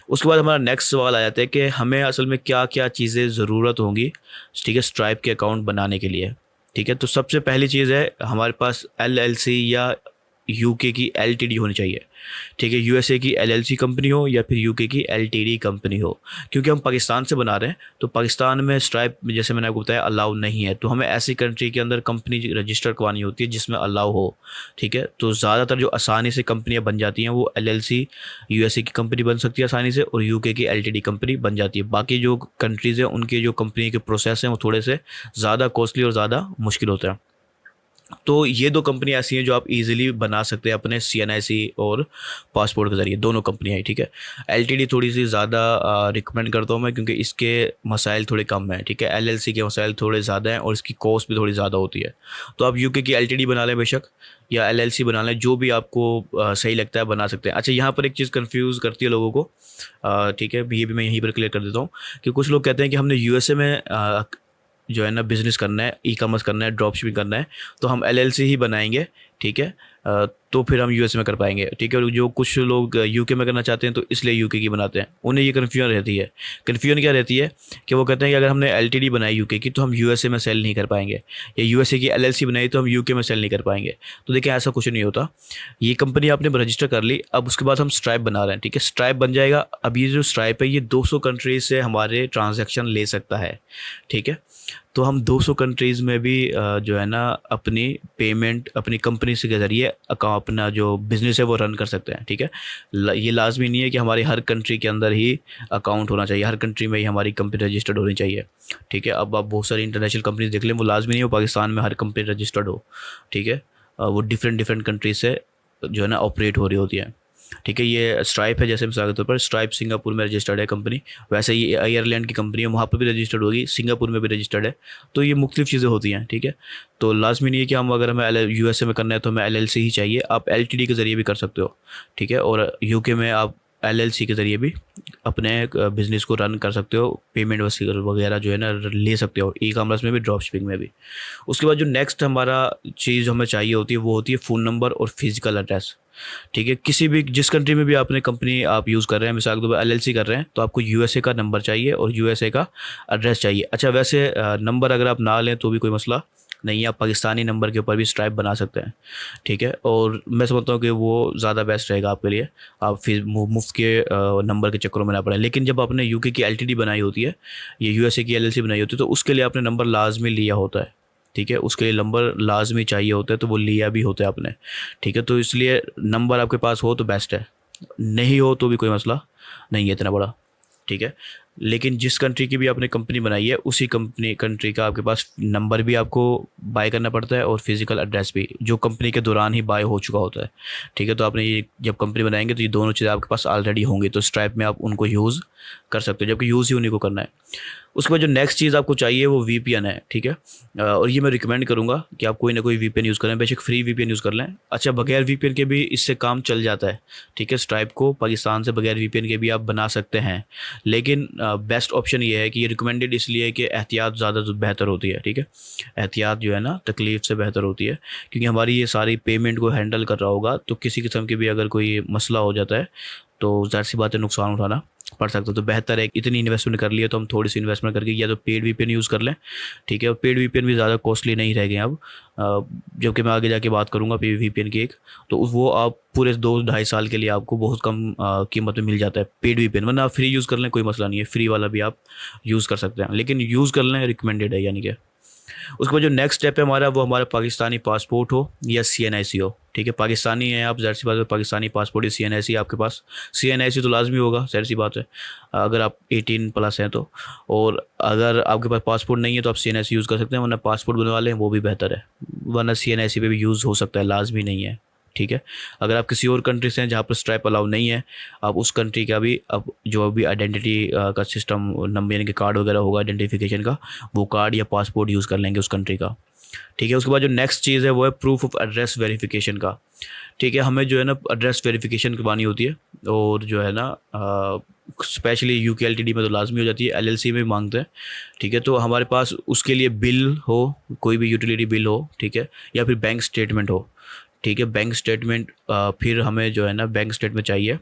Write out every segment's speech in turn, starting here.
उसके बाद हमारा नेक्स्ट सवाल आ जाता है कि हमें असल में क्या क्या चीज़ें ज़रूरत होंगी, ठीक है, स्ट्राइप के अकाउंट बनाने के लिए। ठीक है, तो सबसे पहली चीज़ है हमारे पास एलएलसी या यूके की एलटीडी होनी चाहिए। ठीक है, यूएसए की एलएलसी कंपनी हो या फिर यूके की एलटीडी कंपनी हो। क्योंकि हम पाकिस्तान से बना रहे हैं तो पाकिस्तान में स्ट्राइप जैसे मैंने आपको बताया अलाउ नहीं है, तो हमें ऐसी कंट्री के अंदर कंपनी रजिस्टर करवानी होती है जिसमें अलाउ हो। ठीक है, तो ज़्यादातर जो आसानी से कंपनियां बन जाती हैं वो एलएलसी यूएसए की कंपनी बन सकती है आसानी से, और यूके की एलटीडी कंपनी बन जाती है। बाकी जो कंट्रीज़ हैं उनके जो कंपनी के प्रोसेस हैं वो थोड़े से ज़्यादा कॉस्टली और ज़्यादा मुश्किल होते हैं। तो ये दो कंपनी ऐसी हैं जो आप इजीली बना सकते हैं अपने सीएनआईसी और पासपोर्ट के ज़रिए, दोनों कंपनियाँ ही। ठीक है, एलटीडी थोड़ी सी ज़्यादा रिकमेंड करता हूँ मैं, क्योंकि इसके मसाइल थोड़े कम हैं। ठीक है, एलएलसी के मसाइल थोड़े ज़्यादा हैं और इसकी कॉस्ट भी थोड़ी ज़्यादा होती है। तो आप यूके की एलटीडी बना लें बेशक, या एलएलसी बना लें, जो भी आपको सही लगता है बना सकते हैं। अच्छा, यहाँ पर एक चीज़ कन्फ्यूज़ करती है लोगों को। ठीक है, ये भी मैं यहीं पर क्लियर कर देता हूँ कि कुछ लोग कहते हैं कि हमने यूएसए में जो है ना बिज़नेस करना है, ई कॉमर्स करना है, ड्रॉप शिपिंग करना है, तो हम एलएलसी ही बनाएंगे। ठीक है, तो फिर हम यूएस में कर पाएंगे। ठीक है, और जो कुछ लोग यूके में करना चाहते हैं तो इसलिए यूके की बनाते हैं। उन्हें ये कन्फ्यूजन रहती है। कन्फ्यूजन क्या रहती है कि वो कहते हैं कि अगर हमने एलटीडी बनाई यूके की तो हम यूएसए में सेल नहीं कर पाएंगे, या यूएसए की एलएलसी बनाई तो हम यूके में सेल नहीं कर पाएंगे। तो देखिए, ऐसा कुछ नहीं होता। ये कंपनी आपने रजिस्टर कर ली, अब उसके बाद हम स्ट्राइप बना रहे हैं। ठीक है, स्ट्राइप बन जाएगा। अब ये जो स्ट्राइप है ये 200 कंट्रीज से हमारे ट्रांजेक्शन ले सकता है। ठीक है, तो हम 200 कंट्रीज़ में भी जो है ना अपनी पेमेंट अपनी कंपनी से के ज़रिए अपना जो बिज़नेस है वो रन कर सकते हैं। ठीक है, ये लाजमी नहीं है कि हमारी हर कंट्री के अंदर ही अकाउंट होना चाहिए, हर कंट्री में ही हमारी कंपनी रजिस्टर्ड होनी चाहिए। ठीक है, अब आप बहुत सारी इंटरनेशनल कंपनीज देख लें, वो लाजमी नहीं हो पाकिस्तान में हर कंपनी रजिस्टर्ड हो। ठीक है, वो डिफरेंट डिफरेंट कंट्रीज से जो है ना ऑपरेट हो रही होती है। ठीक है, ये स्ट्राइप है, जैसे मिसाल के तौर पर स्ट्राइप सिंगापुर में रजिस्टर्ड है कंपनी, वैसे ये आयरलैंड की कंपनी है, वहाँ पर भी रजिस्टर्ड होगी, सिंगापुर में भी रजिस्टर्ड है। तो ये मुख्तलिफ चीज़ें होती हैं। ठीक है, तो लाजमी नहीं है कि हम अगर हमें यूएसए में करना है तो हमें एलएलसी ही चाहिए, आप एलटीडी के ज़रिए भी कर सकते हो। ठीक है, और यूके में आप एलएलसी के ज़रिए भी अपने बिज़नेस को रन कर सकते हो, पेमेंट वगैरह जो है ना ले सकते हो, ई कॉमर्स में भी, ड्रॉप शिपिंग में भी। उसके बाद जो नेक्स्ट हमारा चीज़ हमें चाहिए होती है वो होती है फ़ोन नंबर और फिजिकल एड्रेस। ठीक है, किसी भी जिस कंट्री में भी आपने कंपनी आप यूज़ कर रहे हैं, मिसाल के तौर पर एलएलसी कर रहे हैं, तो आपको यूएसए का नंबर चाहिए और यूएसए का एड्रेस चाहिए। अच्छा, वैसे नंबर अगर आप ना लें तो भी कोई मसला नहीं है, आप पाकिस्तानी नंबर के ऊपर भी स्ट्राइप बना सकते हैं। ठीक है, और मैं समझता हूँ कि वो ज़्यादा बेस्ट रहेगा आपके लिए, आप फिर मुफ्त के नंबर के चक्करों में ना पड़े। लेकिन जब आपने यूके की एलटीडी बनाई होती है, ये यूएसए की एलएलसी बनाई होती है, तो उसके लिए आपने नंबर लाजमी लिया होता है। ठीक है, उसके लिए नंबर लाजमी चाहिए होता है, तो वो लिया भी होता है आपने। ठीक है, तो इसलिए नंबर आपके पास हो तो बेस्ट है, नहीं हो तो भी कोई मसला नहीं है इतना बड़ा। ठीक है, लेकिन जिस कंट्री की भी आपने कंपनी बनाई है उसी कंट्री का आपके पास नंबर भी आपको बाय करना पड़ता है, और फिजिकल एड्रेस भी जो कंपनी के दौरान ही बाय हो चुका होता है। ठीक है, तो आपने ये जब कंपनी बनाएंगे तो ये दोनों चीज़ें आपके पास ऑलरेडी होंगी, तो स्ट्राइप में आप उनको यूज़ कर सकते हो, जबकि यूज़ ही उन्हीं को करना है। उसके बाद जो नेक्स्ट चीज़ आपको चाहिए वो वीपीएन है। ठीक है, और ये मैं रिकमेंड करूँगा कि आप कोई ना कोई वीपीएन यूज़ करें, बेशक फ्री वीपीएन यूज़ कर लें। अच्छा, बगैर वीपीएन के भी इससे काम चल जाता है। ठीक है, स्ट्राइप को पाकिस्तान से बगैर वीपीएन के भी आप बना सकते हैं, लेकिन बेस्ट ऑप्शन ये है कि ये रिकमेंडेड इसलिए है कि एहतियात ज़्यादा बेहतर होती है। ठीक है, एहतियात जो है ना तकलीफ़ से बेहतर होती है, क्योंकि हमारी ये सारी पेमेंट को हैंडल कर रहा होगा, तो किसी किस्म की भी अगर कोई मसला हो जाता है तो ज़ाहिर सी बात है नुकसान उठाना पड़ सकता है। तो बेहतर है, इतनी इन्वेस्टमेंट कर लिए तो हम थोड़ी सी इन्वेस्टमेंट करके या तो पेड वीपीएन यूज़ कर लें। ठीक है, और पेड वीपीएन भी ज़्यादा कॉस्टली नहीं रह गए अब, जबकि मैं आगे जाके बात करूँगा पेड वीपीएन की एक, तो वो आप पूरे 2-2.5 साल के लिए आपको बहुत कम कीमत में मिल जाता है पेड वीपीएन। वरना आप फ्री यूज़ कर लें, कोई मसला नहीं है, फ्री वाला भी आप यूज़ कर सकते हैं, लेकिन यूज़ कर लें रिकमेंडेड है। यानी कि उसके बाद जो नेक्स्ट स्टेप है हमारा, वो हमारा पाकिस्तानी पासपोर्ट हो या सीएनआईसी हो। ठीक है, पाकिस्तानी है आप, ज़ाहिर सी बात है पाकिस्तानी पासपोर्ट या सीएनआईसी आपके पास। सीएनआईसी तो लाजमी होगा, ज़ाहिर सी बात है, अगर आप 18+ हैं तो। और अगर आपके पास पासपोर्ट नहीं है तो आप सीएनआईसी यूज़ कर सकते हैं, वरना पासपोर्ट बनवा लें वो भी बेहतर है, वरना सीएनआईसी पे भी यूज़ हो सकता है, लाजमी नहीं है। ठीक है, अगर आप किसी और कंट्री से हैं जहाँ पर स्ट्राइप अलाउ नहीं है, आप उस कंट्री का भी अब जो भी आइडेंटिटी का सिस्टम नंबर यानी कि कार्ड वगैरह होगा आइडेंटिफिकेशन का, वो कार्ड या पासपोर्ट यूज़ कर लेंगे उस कंट्री का। ठीक है, उसके बाद जो नेक्स्ट चीज़ है वो है प्रूफ ऑफ एड्रेस वेरिफिकेशन का। ठीक है, हमें जो है ना एड्रेस वेरिफिकेशन करवानी होती है, और जो है ना स्पेशली यूके एलटीडी में तो लाजमी हो जाती है, एलएलसी में भी मांगते हैं। ठीक है, तो हमारे पास उसके लिए बिल हो, कोई भी यूटिलिटी बिल हो, ठीक है, या फिर बैंक स्टेटमेंट हो। ठीक है, बैंक स्टेटमेंट फिर हमें जो है ना बैंक स्टेटमेंट चाहिए,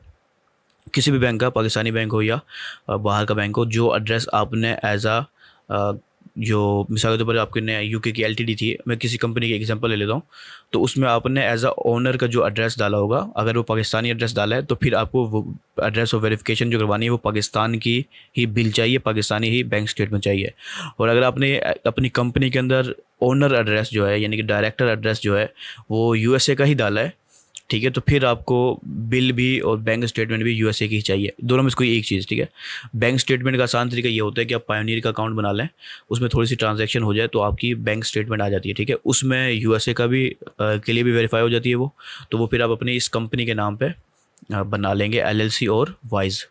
किसी भी बैंक का, पाकिस्तानी बैंक हो या बाहर का बैंक हो, जो एड्रेस आपने एज आ जो मिसाल के तौर पर आपके ने यूके की एलटीडी थी, मैं किसी कंपनी की एग्जांपल ले लेता हूँ, तो उसमें आपने एज अ ओनर का जो एड्रेस डाला होगा, अगर वो पाकिस्तानी एड्रेस डाला है तो फिर आपको वो एड्रेस और वेरिफिकेशन जो करवानी है वो पाकिस्तान की ही बिल चाहिए, पाकिस्तानी ही बैंक स्टेटमेंट चाहिए। और अगर आपने अपनी कंपनी के अंदर ओनर एड्रेस जो है यानी कि डायरेक्टर एड्रेस जो है वो यूएसए का ही डाला है, ठीक है, तो फिर आपको बिल भी और बैंक स्टेटमेंट भी यूएसए की ही चाहिए, दोनों में से कोई एक चीज़, ठीक है। बैंक स्टेटमेंट का आसान तरीका ये होता है कि आप पायोनियर का अकाउंट बना लें, उसमें थोड़ी सी ट्रांजैक्शन हो जाए तो आपकी बैंक स्टेटमेंट आ जाती है, ठीक है। उसमें यूएसए का भी के लिए भी वेरीफाई हो जाती है वो, तो वो फिर आप अपनी इस कंपनी के नाम पे बना लेंगे एलएलसी और वाइज,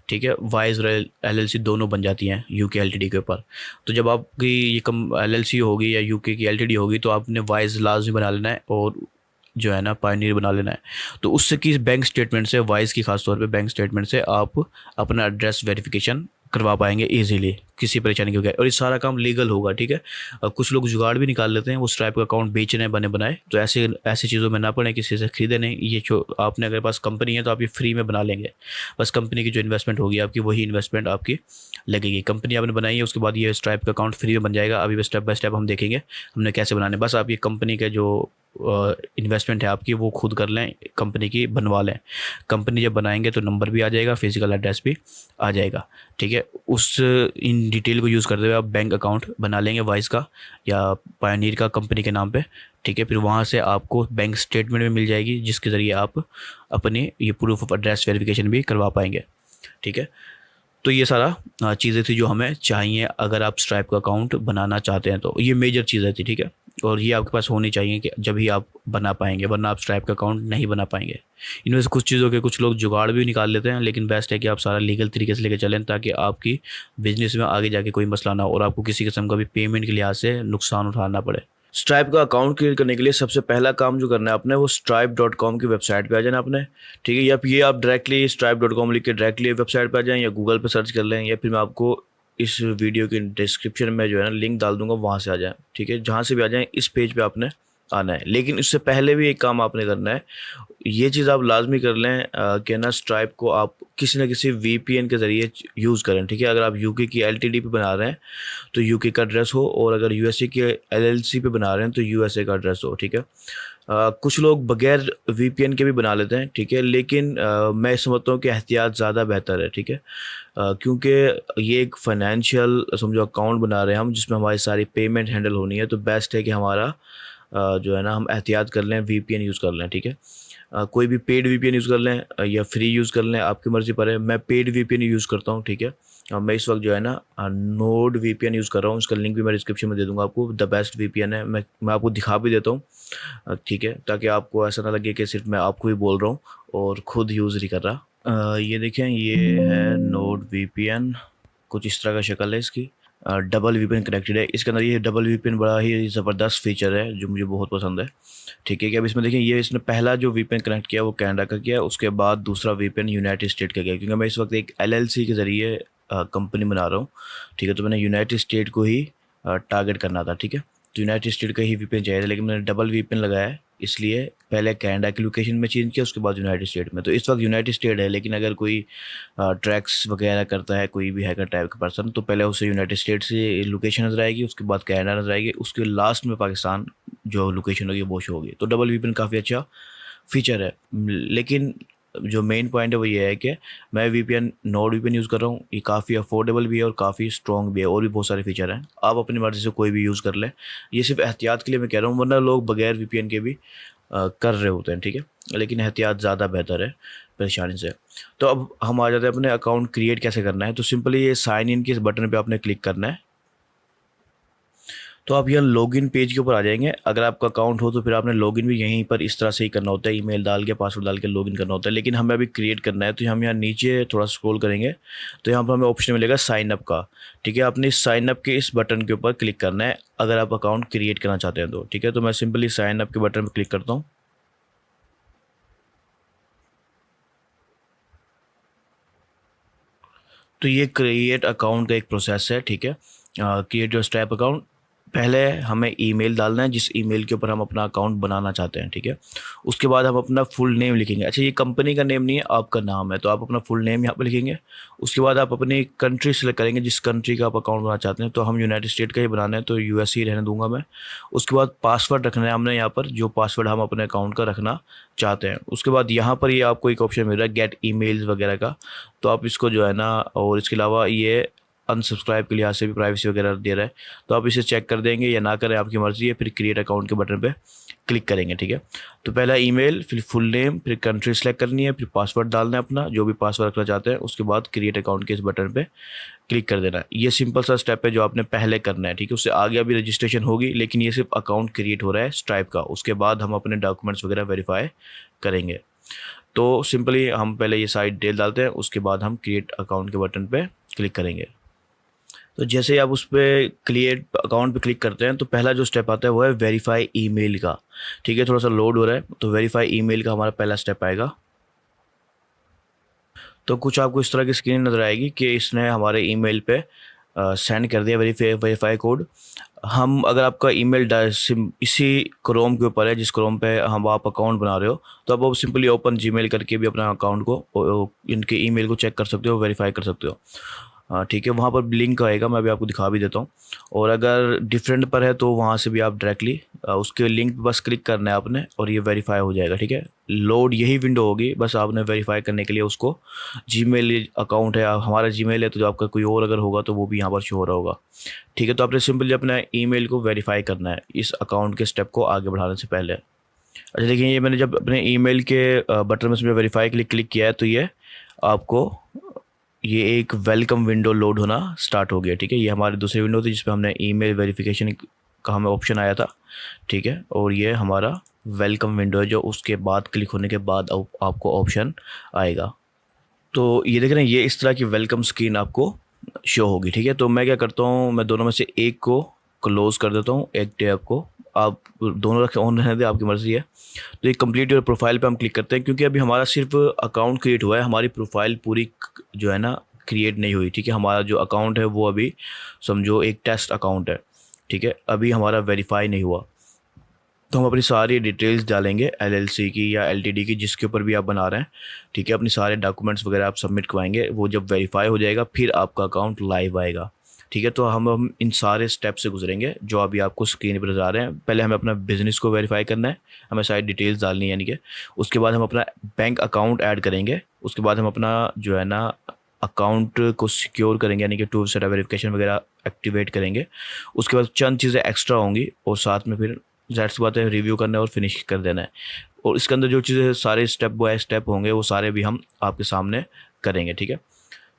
ठीक है। वाइज और एलएलसी दोनों बन जाती हैं यूके एलटीडी के ऊपर। तो जब आपकी ये कम एलएलसी होगी या यूके की एलटीडी होगी तो आपने वाइज लाजमी बना लेना है और जो है ना पायनियर बना लेना है। तो उससे कि बैंक स्टेटमेंट से, वाइज की खास तौर पे बैंक स्टेटमेंट से आप अपना एड्रेस वेरिफिकेशन करवा पाएंगे इजीली, किसी परेशानी के बगैर, और ये सारा काम लीगल होगा, ठीक है। कुछ लोग जुगाड़ भी निकाल लेते हैं, वो स्ट्राइप का अकाउंट बेच रहे हैं बने बनाए, तो ऐसे ऐसी चीज़ों में ना पड़े, किसी से खरीदे नहीं। ये जो आपने अगर पास कंपनी है तो आप ये फ्री में बना लेंगे, बस कंपनी की जो इन्वेस्टमेंट होगी आपकी वही इन्वेस्टमेंट आपकी लगेगी। कंपनी आपने बनाई है उसके बाद ये स्ट्राइप का अकाउंट फ्री में बन जाएगा। अभी स्टेप बाय स्टेप हम देखेंगे हमने कैसे बनाने, बस आप ये कंपनी के जो इन्वेस्टमेंट है आपकी वो खुद कर लें, कंपनी की बनवा लें। कंपनी जब बनाएंगे तो नंबर भी आ जाएगा, फिजिकल एड्रेस भी आ जाएगा, ठीक है। उस इन डिटेल को यूज़ करते हुए आप बैंक अकाउंट बना लेंगे वाइज का या पायनियर का कंपनी के नाम पे, ठीक है। फिर वहाँ से आपको बैंक स्टेटमेंट भी मिल जाएगी जिसके ज़रिए आप अपनी ये प्रूफ ऑफ एड्रेस वेरिफिकेशन भी करवा पाएंगे, ठीक है। तो ये सारा चीज़ें थी जो हमें चाहिए अगर आप स्ट्राइप का अकाउंट बनाना चाहते हैं, तो ये मेजर चीज़ें थी, ठीक है। और ये आपके पास होनी चाहिए कि जब ही आप बना पाएंगे, वरना आप स्ट्राइप का अकाउंट नहीं बना पाएंगे। इनमें से कुछ चीज़ों के कुछ लोग जुगाड़ भी निकाल लेते हैं, लेकिन बेस्ट है कि आप सारा लीगल तरीके से लेकर चलें ताकि आपकी बिजनेस में आगे जाके कोई मसला ना हो और आपको किसी किस्म का भी पेमेंट के लिहाज से नुकसान उठाना पड़े। स्ट्राइप का अकाउंट क्रिएट करने के लिए सबसे पहला काम जो करना है आपने वो stripe.com की वेबसाइट पे आ जाना आपने, ठीक है। या फिर ये आप डायरेक्टली stripe.com लिख के डायरेक्टली वेबसाइट पे आ जाएं या गूगल पे सर्च कर लें, या फिर मैं आपको इस वीडियो के डिस्क्रिप्शन में जो है ना लिंक डाल दूंगा, वहाँ से आ जाएं, ठीक है। जहाँ से भी आ जाएं इस पेज पे आपने आना है। लेकिन इससे पहले भी एक काम आपने करना है, ये चीज़ आप लाजमी कर लें कि ना स्ट्राइप को आप किसी न किसी वीपीएन के ज़रिए यूज़ करें, ठीक है। अगर आप यूके की एलटीडी पे बना रहे हैं तो यूके का एड्रेस हो, और अगर यूएसए के एलएलसी पे बना रहे हैं तो यूएसए का एड्रेस हो, ठीक है। कुछ लोग बगैर वीपीएन के भी बना लेते हैं, ठीक है, लेकिन मैं समझता हूँ कि एहतियात ज़्यादा बेहतर है, ठीक है। क्योंकि ये एक फाइनेंशियल समझो अकाउंट बना रहे हैं हम जिसमें हमारी सारी पेमेंट हैंडल होनी है, तो बेस्ट है कि हमारा जो है ना हम एहतियात कर लें, वीपीएन यूज़ कर लें, ठीक है। कोई भी पेड वीपीएन यूज़ कर लें या फ्री यूज़ कर लें, आपकी मर्ज़ी पर है। मैं पेड वीपीएन यूज़ करता हूँ, ठीक है। मैं इस वक्त जो है ना नोड वीपीएन यूज़ कर रहा हूँ, उसका लिंक भी मैं डिस्क्रिप्शन में दे दूँगा आपको। द बेस्ट वीपीएन है, मैं आपको दिखा भी देता हूँ, ठीक है, ताकि आपको ऐसा ना लगे कि सिर्फ मैं आपको ही बोल रहा हूँ और ख़ुद यूज़ नहीं कर रहा। ये देखें, ये है नोड वीपीएन, कुछ इस तरह का शक्ल है इसकी। डबल वीपीएन कनेक्टेड है इसके अंदर। ये डबल वीपीएन बड़ा ही ज़बरदस्त फीचर है जो मुझे बहुत पसंद है, ठीक है। कि अब इसमें देखें, ये इसने पहला जो वीपीएन कनेक्ट किया वो कनाडा का किया, उसके बाद दूसरा वीपीएन यूनाइटेड स्टेट का किया, क्योंकि मैं इस वक्त एक एलएलसी के ज़रिए कंपनी बना रहा हूँ, ठीक है। तो मैंने यूनाइटेड स्टेट को ही टारगेट करना था, ठीक है। तो यूनाइटेड स्टेट का ही वीपीएन चाहिए था, लेकिन मैंने डबल वीपीएन लगाया है, इसलिए पहले कनाडा की लोकेशन में चेंज किया, उसके बाद यूनाइटेड स्टेट में। तो इस वक्त यूनाइटेड स्टेट है, लेकिन अगर कोई ट्रैक्स वगैरह करता है, कोई भी हैकर टाइप का पर्सन, तो पहले उसे यूनाइटेड स्टेट से लोकेशन नजर आएगी, उसके बाद कनाडा नजर आएगी, उसके लास्ट में पाकिस्तान जो लोकेशन होगी वो शो होगी। तो डबल वीपीएन काफ़ी अच्छा फीचर है, लेकिन जो मेन पॉइंट है वो ये है कि मैं वीपीएन नोड वीपीएन यूज़ कर रहा हूँ। ये काफ़ी अफोर्डेबल भी है और काफ़ी स्ट्रॉन्ग भी है, और भी बहुत सारे फीचर हैं, आप अपनी मर्ज़ी से कोई भी यूज़ कर लें। ये सिर्फ एहतियात के लिए मैं कह रहा हूँ, वरना लोग बगैर वीपीएन के भी कर रहे होते हैं, ठीक है। लेकिन एहतियात ज़्यादा बेहतर है परेशानी से। तो अब हम आ जाते हैं अपने अकाउंट क्रिएट कैसे करना है। तो सिंपली ये साइन इन के इस बटन पे आपने क्लिक करना है, तो आप यहाँ लॉगिन पेज के ऊपर आ जाएंगे। अगर आपका अकाउंट हो तो फिर आपने लॉगिन भी यहीं पर इस तरह से ही करना होता है, ईमेल डाल के पासवर्ड डाल के लॉगिन करना होता है, लेकिन हमें अभी क्रिएट करना है। तो हम यहाँ नीचे थोड़ा स्क्रॉल करेंगे तो यहाँ पर हमें ऑप्शन मिलेगा साइन अप का, ठीक है। आपने साइन अप के इस बटन के ऊपर क्लिक करना है अगर आप अकाउंट क्रिएट करना चाहते हैं तो, ठीक है। तो मैं सिंपली साइन अप के बटन पर क्लिक करता हूँ। तो ये क्रिएट अकाउंट का एक प्रोसेस है, ठीक है। क्रिएट योर स्ट्राइप अकाउंट, पहले हमें ईमेल डालना है जिस ईमेल के ऊपर हम अपना अकाउंट बनाना चाहते हैं, ठीक है। उसके बाद हम अपना फुल नेम लिखेंगे। अच्छा, ये कंपनी का नेम नहीं है, आपका नाम है, तो आप अपना फुल नेम यहाँ पर लिखेंगे। उसके बाद आप अपनी कंट्री सेलेक्ट करेंगे, जिस कंट्री का आप अकाउंट बनाना चाहते हैं। तो हम यूनाइटेड स्टेट का ही बनाना है, तो यूएस ही रहने दूंगा मैं। उसके बाद पासवर्ड रखना है हमने यहाँ पर, जो पासवर्ड हम अपने अकाउंट का रखना चाहते हैं। उसके बाद यहाँ पर ये आपको एक ऑप्शन मिल रहा है गेट ईमेल्स वगैरह का, तो आप इसको जो है ना, और इसके अलावा ये अनसब्सक्राइब के लिहाज से भी प्राइवेसी वगैरह दे रहा है, तो आप इसे चेक कर देंगे या ना करें, आपकी मर्ज़ी है। फिर क्रिएट अकाउंट के बटन पे क्लिक करेंगे, ठीक है। तो पहला ईमेल, फिर फुल नेम, फिर कंट्री सेलेक्ट करनी है, फिर पासवर्ड डालना है अपना, जो भी पासवर्ड रखना चाहते हैं। उसके बाद क्रिएट अकाउंट के इस बटन पे क्लिक कर देना है। ये सिंपल सा स्टेप है जो आपने पहले करना है, ठीक है। उससे आगे अभी रजिस्ट्रेशन होगी, लेकिन ये सिर्फ अकाउंट क्रिएट हो रहा है स्ट्राइप का। उसके बाद हम अपने डॉक्यूमेंट्स वगैरह वेरीफाई करेंगे। तो सिंपली हम पहले ये सारी डिटेल डालते हैं, उसके बाद हम क्रिएट अकाउंट के बटन पे क्लिक करेंगे। तो जैसे ही आप उस पर क्रिएट अकाउंट पे क्लिक करते हैं, तो पहला जो स्टेप आता है वो है वेरीफाई ईमेल का, ठीक है। थोड़ा सा लोड हो रहा है, तो वेरीफाई ईमेल का हमारा पहला स्टेप आएगा। तो कुछ आपको इस तरह की स्क्रीन नज़र आएगी कि इसने हमारे ईमेल पे सेंड कर दिया वेरीफाई कोड। हम अगर आपका ईमेल इसी क्रोम के ऊपर है, जिस क्रोम पे हम आप अकाउंट बना रहे हो, तो आप सिंपली ओपन जीमेल करके भी अपना अकाउंट को, इनके ईमेल को चेक कर सकते हो, वेरीफाई कर सकते हो। हाँ, ठीक है। वहाँ पर लिंक आएगा, मैं अभी आपको दिखा भी देता हूँ। और अगर डिफरेंट पर है तो वहाँ से भी आप डायरेक्टली उसके लिंक पर बस क्लिक करना है आपने, और ये वेरीफाई हो जाएगा, ठीक है। लोड यही विंडो होगी, बस आपने वेरीफाई करने के लिए उसको, जीमेल अकाउंट है हमारा, जीमेल है, तो जो आपका कोई और अगर होगा तो वो भी यहाँ पर शो हो रहा होगा, ठीक है। तो आपने सिंपली अपना ईमेल को वेरीफाई करना है इस अकाउंट के स्टेप को आगे बढ़ाने से पहले। अच्छा देखिए, ये मैंने जब अपने ईमेल के बटन में से वेरीफाई के लिए क्लिक किया है, तो ये आपको ये एक वेलकम विंडो लोड होना स्टार्ट हो गया, ठीक है। ये हमारी दूसरी विंडो थी जिसपे हमने ईमेल वेरिफिकेशन का हमें ऑप्शन आया था, ठीक है। और ये हमारा वेलकम विंडो है, जो उसके बाद क्लिक होने के बाद आपको ऑप्शन आएगा। तो ये देख रहे हैं, ये इस तरह की वेलकम स्क्रीन आपको शो होगी, ठीक है। तो मैं क्या करता हूँ, मैं दोनों में से एक को क्लोज कर देता हूँ, एक टैब को आप दोनों रखें, ऑन रहने दें, आपकी मर्ज़ी है। तो ये कंप्लीट योर प्रोफाइल पे हम क्लिक करते हैं, क्योंकि अभी हमारा सिर्फ अकाउंट क्रिएट हुआ है, हमारी प्रोफाइल पूरी जो है ना क्रिएट नहीं हुई, ठीक है। हमारा जो अकाउंट है वो अभी समझो एक टेस्ट अकाउंट है, ठीक है, अभी हमारा वेरीफाई नहीं हुआ। तो हम अपनी सारी डिटेल्स डालेंगे, एलएलसी की या एलटीडी की, जिसके ऊपर भी आप बना रहे हैं, ठीक है। अपने सारे डॉक्यूमेंट्स वगैरह आप सबमिट करवाएंगे, वो जब वेरीफाई हो जाएगा फिर आपका अकाउंट लाइव आएगा, ठीक है। तो हम इन सारे स्टेप से गुजरेंगे जो अभी आपको स्क्रीन पर नज़र आ रहे हैं। पहले हमें अपना बिज़नेस को वेरीफाई करना है, हमें सारी डिटेल्स डालनी है, यानी कि उसके बाद हम अपना बैंक अकाउंट ऐड करेंगे। उसके बाद हम अपना जो है ना अकाउंट को सिक्योर करेंगे, यानी कि टू स्टेप वेरिफिकेशन वगैरह एक्टिवेट करेंगे। उसके बाद चंद चीज़ें एक्स्ट्रा होंगी, और साथ में फिर ज़ाहिर सी बात है रिव्यू करना है और फिनिश कर देना है। और इसके अंदर जो चीज़ें सारे स्टेप बाय स्टेप होंगे, वो सारे भी हम आपके सामने करेंगे, ठीक है।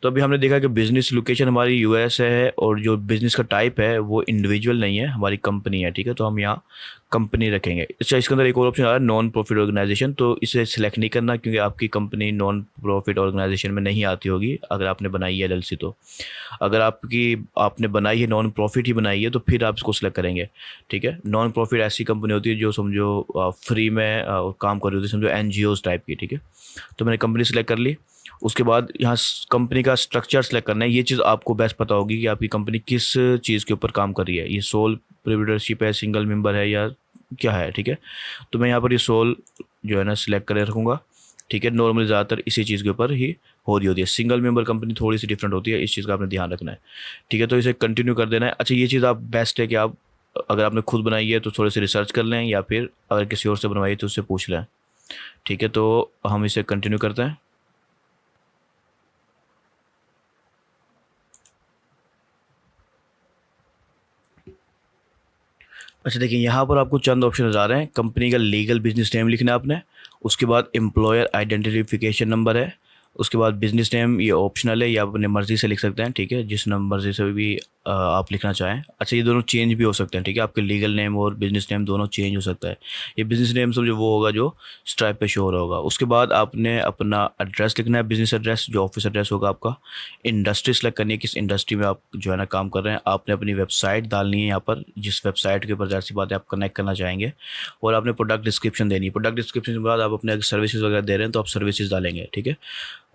तो अभी हमने देखा कि बिज़नेस लोकेशन हमारी यूएस है, और जो बिज़नेस का टाइप है वो इंडिविजुअल नहीं है, हमारी कंपनी है, ठीक है। तो हम यहाँ कंपनी रखेंगे। अच्छा, इसके अंदर एक और ऑप्शन आ रहा है नॉन प्रॉफिट ऑर्गेनाइजेशन, तो इसे सिलेक्ट नहीं करना, क्योंकि आपकी कंपनी नॉन प्रॉफिट ऑर्गेनाइजेशन में नहीं आती होगी अगर आपने बनाई है एलएलसी। तो अगर आपने बनाई है नॉन प्रॉफिट ही बनाई है, तो फिर आप इसको सिलेक्ट करेंगे, ठीक है। नॉन प्रॉफिट ऐसी कंपनी होती है जो समझो फ्री में काम कर रही होती है, समझो एनजीओज टाइप की, ठीक है। तो मैंने कंपनी सेलेक्ट कर ली। उसके बाद यहाँ कंपनी का स्ट्रक्चर सेलेक्ट करना है। ये चीज़ आपको बेस्ट पता होगी कि आपकी कंपनी किस चीज़ के ऊपर काम कर रही है, ये सोल प्रोप्राइटरशिप है, सिंगल मेंबर है, या क्या है, ठीक है। तो मैं यहाँ पर ये सोल जो है ना सिलेक्ट कर रखूँगा, ठीक है। नॉर्मली ज़्यादातर इसी चीज़ के ऊपर ही हो रही होती है, सिंगल मेंबर कंपनी थोड़ी सी डिफरेंट होती है, इस चीज़ का आपने ध्यान रखना है, ठीक है। तो इसे कंटिन्यू कर देना है। अच्छा, ये चीज़ आप बेस्ट है कि आप अगर आपने खुद बनाई है तो थोड़े से रिसर्च कर लें, या फिर अगर किसी और से बनवाई है तो उससे पूछ लें, ठीक है। तो हम इसे कंटिन्यू करते हैं। अच्छा देखिए, यहाँ पर आपको चंद ऑप्शन नज़र आ रहे हैं। कंपनी का लीगल बिजनेस नेम लिखना है आपने, उसके बाद एम्प्लॉयर आइडेंटिफिकेशन नंबर है, उसके बाद बिजनेस नेम ये ऑप्शनल है, ये आप अपनी मर्ज़ी से लिख सकते हैं, ठीक है, जिस मर्ज़ी से भी आप लिखना चाहें। अच्छा, ये दोनों चेंज भी हो सकते हैं, ठीक है, आपके लीगल नेम और बिजनेस नेम दोनों चेंज हो सकता है। ये बिजनेस नेम समझो वो होगा जो स्ट्राइप पे शो हो रहा होगा। उसके बाद आपने अपना एड्रेस लिखना है, बिजनेस एड्रेस जो ऑफिस एड्रेस होगा आपका। इंडस्ट्री सेलेक्ट करनी है, किस इंडस्ट्री में आप जो है ना काम कर रहे हैं। आपने अपनी वेबसाइट डालनी है यहाँ पर, जिस वेबसाइट के ऊपर ज़ाहिर सी बात है आप कनेक्ट करना चाहेंगे। और आपने प्रोडक्ट डिस्क्रिप्शन देनी है। प्रोडक्ट डिस्क्रिप्शन के बाद आप अपने सर्विसेज वगैरह दे रहे हैं तो आप सर्विसेज डालेंगे, ठीक है।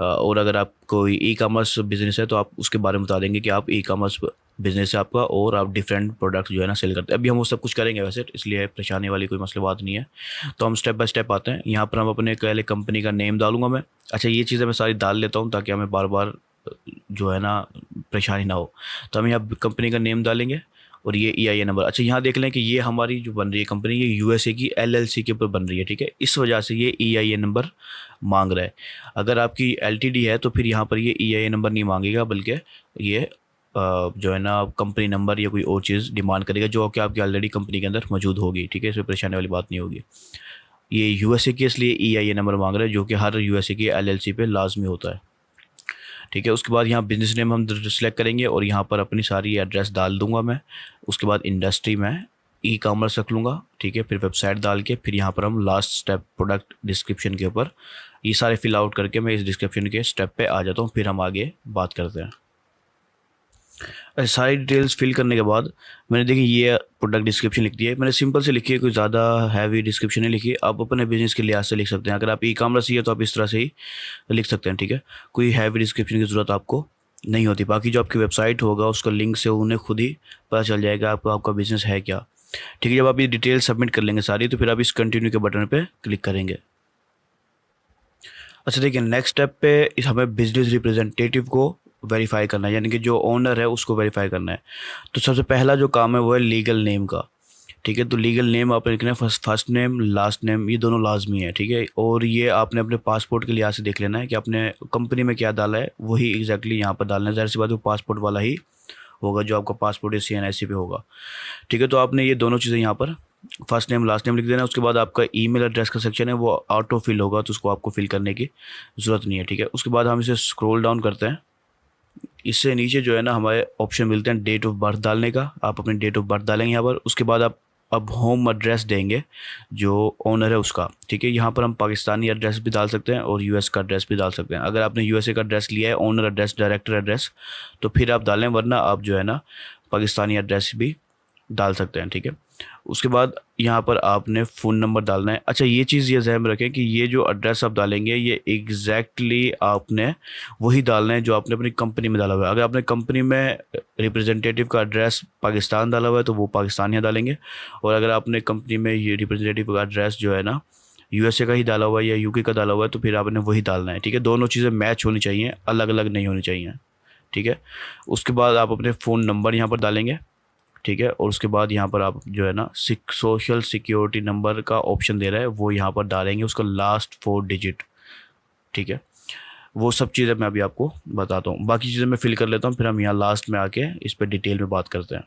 और अगर आप कोई ई कॉमर्स बिजनेस है तो आप उसके बारे में बता देंगे कि आप ई कॉमर्स बिजनेस है आपका, और आप डिफरेंट प्रोडक्ट्स जो है ना सेल करते हैं। अभी हम वो सब कुछ करेंगे वैसे, इसलिए परेशानी वाली कोई मसला बात नहीं है। तो हम स्टेप बाय स्टेप आते हैं। यहाँ पर हम अपने पहले कंपनी का नेम डालूंगा मैं। अच्छा, ये चीज़ें मैं सारी डाल लेता हूँ ताकि हमें बार बार जो है ना परेशानी ना हो। तो हम यहाँ कंपनी का नेम डालेंगे और ये EIN नंबर। अच्छा, यहाँ देख लें कि ये हमारी जो बन रही है कंपनी, ये USA की LLC के ऊपर बन रही है, ठीक है। इस वजह से ये EIN नंबर मांग रहा है। अगर आपकी LTD है तो फिर यहाँ पर ये EIN नंबर नहीं मांगेगा, बल्कि ये जो है ना कंपनी नंबर या कोई और चीज़ डिमांड करेगा जो कि आपकी ऑलरेडी कंपनी के अंदर मौजूद होगी, ठीक है। इसमें परेशानी वाली बात नहीं होगी। ये USA की इसलिए EIN नंबर मांग रहा है, जो कि हर USA की LLC पे लाजमी होता है, ठीक है। उसके बाद यहाँ बिज़नेस नेम हम सिलेक्ट करेंगे और यहाँ पर अपनी सारी एड्रेस डाल दूंगा मैं। उसके बाद इंडस्ट्री में E-कॉमर्स रख लूँगा, ठीक है। फिर वेबसाइट डाल के फिर यहाँ पर हम लास्ट स्टेप प्रोडक्ट डिस्क्रिप्शन के ऊपर ये सारे फिल आउट करके मैं इस डिस्क्रिप्शन के स्टेप पे आ जाता हूँ। फिर हम आगे बात करते हैं। सारी डिटेल्स फिल करने के बाद मैंने देखी ये प्रोडक्ट डिस्क्रिप्शन लिख दी है। मैंने सिंपल से लिखी है, कोई ज़्यादा हैवी डिस्क्रिप्शन नहीं लिखी। आप अपने बिजनेस के लिहाज से लिख सकते हैं। अगर आप E-कॉमर्स ही है तो आप इस तरह से ही लिख सकते हैं, ठीक है। कोई हैवी डिस्क्रिप्शन की ज़रूरत आपको नहीं होती। बाकी जो आपकी वेबसाइट होगा उसका लिंक से उन्हें खुद ही पता चल जाएगा आपको आपका बिज़नेस है क्या, ठीक है। जब आप ये डिटेल सबमिट कर लेंगे सारी, तो फिर आप इस कंटिन्यू के बटन पर क्लिक करेंगे। अच्छा देखिए, नेक्स्ट स्टेप पे हमें बिजनेस रिप्रेजेंटेटिव को वेरीफाई करना है, यानी कि जो ओनर है उसको वेरीफाई करना है। तो सबसे पहला जो काम है वो है लीगल नेम का, ठीक है। तो लीगल नेम आपने लिखना है, फर्स्ट नेम लास्ट नेम, ये दोनों लाजमी है, ठीक है। और ये आपने अपने पासपोर्ट के लिहाज से देख लेना है कि आपने कंपनी में क्या डाला है, वही एग्जैक्टली यहाँ पर डालना है। ज़ाहिर सी बात वो पासपोर्ट वाला ही होगा जो आपका पासपोर्ट या CNIC पे होगा, ठीक है। तो आपने ये दोनों चीज़ें यहाँ पर फर्स्ट नेम लास्ट नेम लिख देना। उसके बाद आपका ईमेल एड्रेस का सेक्शन है वो ऑटो फिल होगा, तो उसको आपको फिल करने की ज़रूरत नहीं है, ठीक है। उसके बाद हम इसे स्क्रॉल डाउन करते हैं। इससे नीचे जो है ना हमारे ऑप्शन मिलते हैं डेट ऑफ बर्थ डालने का। आप अपनी डेट ऑफ बर्थ डालेंगे यहाँ पर। उसके बाद आप अब होम एड्रेस देंगे जो ओनर है उसका, ठीक है। यहाँ पर हम पाकिस्तानी एड्रेस भी डाल सकते हैं और US का एड्रेस भी डाल सकते हैं। अगर आपने USA का एड्रेस लिया है, ओनर एड्रेस, डायरेक्टर एड्रेस, तो फिर आप डालें, वरना आप जो है ना पाकिस्तानी एड्रेस भी डाल सकते हैं, ठीक है। उसके बाद यहाँ पर आपने फ़ोन नंबर डालना है। अच्छा, ये चीज़ ये ज़हन में रखें कि ये जो एड्रेस आप डालेंगे ये एग्जैक्टली आपने वही डालना है जो आपने अपनी कंपनी में डाला हुआ है। अगर आपने कंपनी में रिप्रेजेंटेटिव का एड्रेस पाकिस्तान डाला हुआ है तो वो पाकिस्तान यहाँ डालेंगे, और अगर आपने कंपनी में ये रिप्रेजेंटेटिव का एड्रेस जो है ना USA का ही डाला हुआ है या UK का डाला हुआ है तो फिर आपने वही डालना है, ठीक है। दोनों चीज़ें मैच होनी चाहिए, अलग अलग नहीं होनी चाहिए, ठीक है। उसके बाद आप अपने फ़ोन नंबर यहाँ पर डालेंगे, ठीक है। और उसके बाद यहाँ पर आप जो है ना सोशल सिक्योरिटी नंबर का ऑप्शन दे रहा है वो यहाँ पर डालेंगे, उसका लास्ट 4 डिजिट, ठीक है। वो सब चीज़ें मैं अभी आपको बताता हूँ। बाकी चीज़ें मैं फिल कर लेता हूँ, फिर हम यहाँ लास्ट में आके इस पर डिटेल में बात करते हैं।